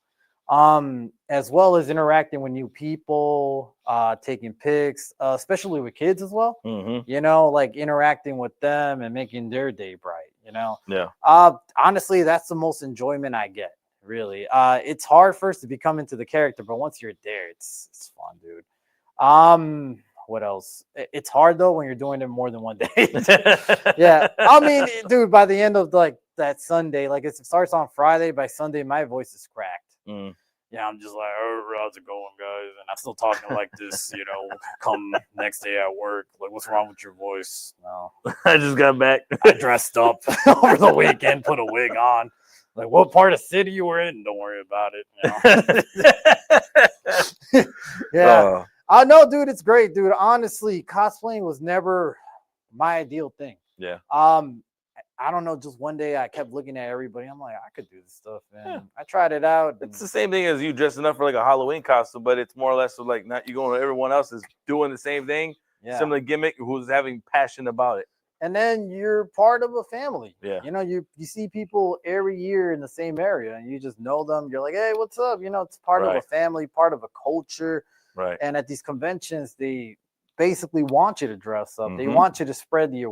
As well as interacting with new people, taking pics, especially with kids as well. You know, like interacting with them and making their day bright. You know, yeah. Honestly, that's the most enjoyment I get. Really, it's hard first to become into the character, but once you're there, it's fun, dude. What else? It's hard though when you're doing it more than one day. Yeah, I mean, dude, by the end of like that Sunday, like it starts on Friday, by Sunday my voice is cracked. Yeah, I'm just like, oh, how's it going, guys? And I'm still talking like this, you know, come next day at work. Like, what's wrong with your voice? No, I just got back. I dressed up over the weekend, put a wig on. Like, what part of city you were in? Don't worry about it. You know? Yeah. I know, dude. It's great, dude. Honestly, cosplaying was never my ideal thing. Yeah. I don't know. Just one day I kept looking at everybody. I'm like, I could do this stuff, man. Yeah. I tried it out. It's the same thing as you dressing up for like a Halloween costume, but it's more or less like not you going to everyone else is doing the same thing, similar gimmick, who's having passion about it. And then you're part of a family. Yeah. You know, you see people every year in the same area and you just know them. You're like, hey, what's up? You know, it's part of a family, part of a culture. Right. And at these conventions, they basically want you to dress up. They want you to spread the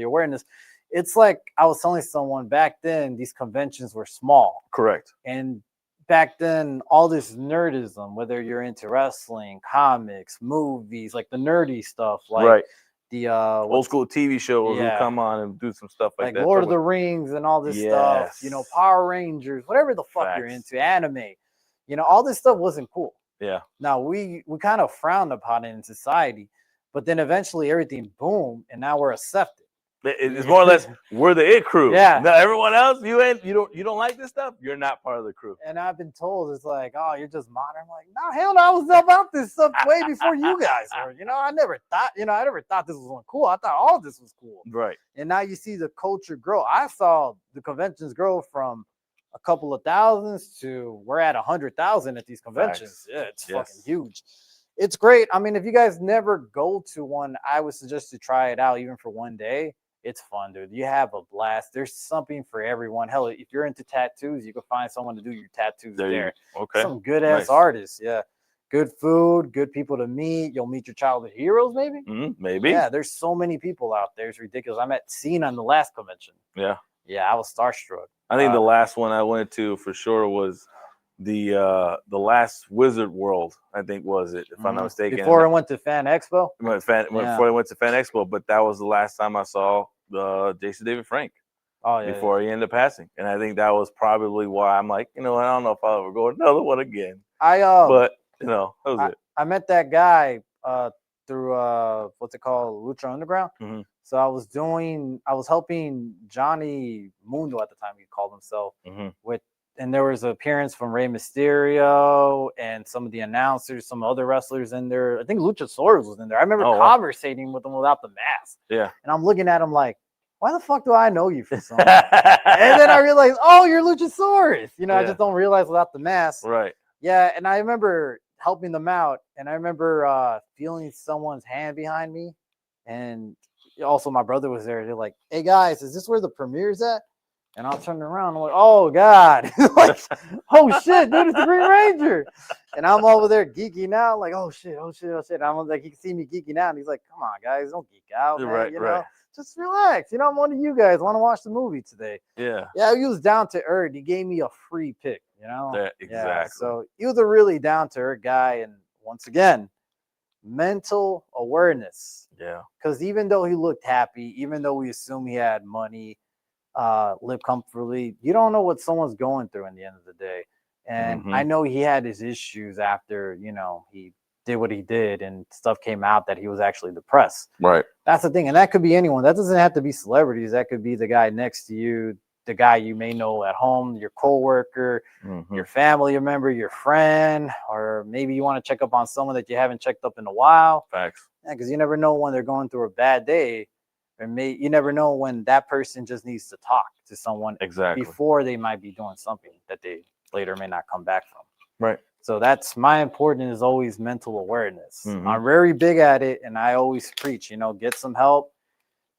awareness. It's like I was telling someone back then, these conventions were small. Correct. And back then, all this nerdism, whether you're into wrestling, comics, movies, like the nerdy stuff, like the old school TV shows will come on and do some stuff like that. Lord of the Rings and all this stuff, you know, Power Rangers, whatever the fuck you're into, anime, you know, all this stuff wasn't cool. Yeah. Now we kind of frowned upon it in society, but then eventually everything boomed and now we're accepted. It's more or less we're the it crew. Yeah. Now everyone else, you don't like this stuff. You're not part of the crew. And I've been told it's like, oh, you're just modern. I'm like, no, hell no, I was about this stuff way before you guys were. You know, I never thought this was cool. I thought all of this was cool. Right. And now you see the culture grow. I saw the conventions grow from a couple of thousands to we're at 100,000 at these conventions. Yeah, it's fucking huge. It's great. I mean, if you guys never go to one, I would suggest to try it out even for one day. It's fun, dude. You have a blast. There's something for everyone. Hell, if you're into tattoos, you can find someone to do your tattoos there. Okay. Some good ass artists. Yeah. Good food, good people to meet. You'll meet your childhood heroes, maybe. Maybe. Yeah, there's so many people out there. It's ridiculous. I met Cena on the last convention. Yeah. Yeah, I was starstruck. I think the last one I went to for sure was the last Wizard World, I think was it, if I'm not mistaken. Before I went to Fan Expo? Before I went to Fan Expo, but that was the last time I saw Jason David Frank. Oh, yeah. Before he ended up passing. And I think that was probably why I'm like, you know, I don't know if I'll ever go another one again. But, you know, that was it. I met that guy through, what's it called, Lucha Underground. So I was helping Johnny Mundo at the time, he called himself, and there was an appearance from Rey Mysterio and some of the announcers, some other wrestlers in there. I think Luchasaurus was in there. I remember conversating with him without the mask. Yeah. And I'm looking at him like, why the fuck do I know you from something? And then I realized, oh, you're Luchasaurus. You know, I just don't realize without the mask. Right. Yeah. And I remember helping them out. And I remember feeling someone's hand behind me. And also my brother was there. They're like, hey, guys, is this where the premiere's at? And I'll turn around. I'm like, oh, God. Like, oh, shit, dude, it's the Green Ranger. And I'm over there geeking out. Like, oh, shit. And I'm like, he can see me geeking out. And he's like, come on, guys, don't geek out, man. Right, you know, just relax. You know, I'm one of you guys. Want to watch the movie today. Yeah. Yeah, he was down to earth. He gave me a free pick, you know? Yeah, exactly. Yeah, so he was a really down to earth guy. And once again, mental awareness. Yeah. Because even though he looked happy, even though we assume he had money, live comfortably, you don't know what someone's going through in the end of the day. And I know he had his issues after, you know, he did what he did and stuff came out that he was actually depressed. Right. That's the thing. And that could be anyone. That doesn't have to be celebrities. That could be the guy next to you, the guy you may know at home, your coworker, your family member, your friend, or maybe you want to check up on someone that you haven't checked up in a while. Facts. Yeah, because you never know when they're going through a bad day, or you never know when that person just needs to talk to someone before they might be doing something that they later may not come back from. Right. So that's my important is always mental awareness. I'm very big at it, and I always preach, you know, get some help,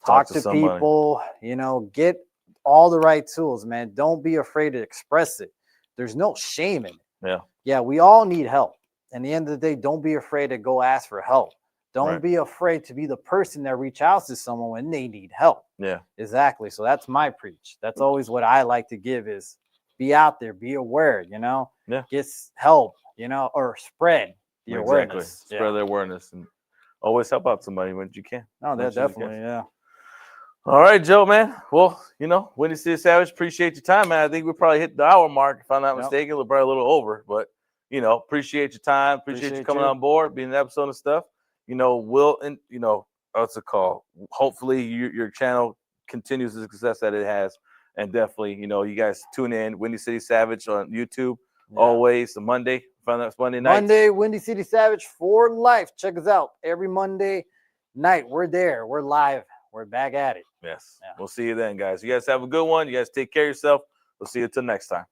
talk to people, you know, get all the right tools, man. Don't be afraid to express it. There's no shame in it. Yeah. Yeah, we all need help. At the end of the day, don't be afraid to go ask for help. Don't be afraid to be the person that reach out to someone when they need help. Yeah. Exactly. So that's my preach. That's always what I like to give is be out there, be aware, you know, get help, you know, or spread the awareness. Spread the awareness and always help out somebody when you can. No, that definitely, All right, Joe, man. Well, you know, Windy City Savage, appreciate your time, man. I think we probably hit the hour mark, if I'm not mistaken. We're probably a little over, but, you know, appreciate your time. Appreciate you coming on board, being an episode and stuff. You know, what's it called? Hopefully your channel continues the success that it has. And definitely, you know, you guys tune in. Windy City Savage on YouTube. Always the Monday. Find out Monday night. Monday, Windy City Savage for life. Check us out every Monday night. We're there. We're live. We're back at it. Yes. We'll see you then, guys. You guys have a good one. You guys take care of yourself. We'll see you until next time.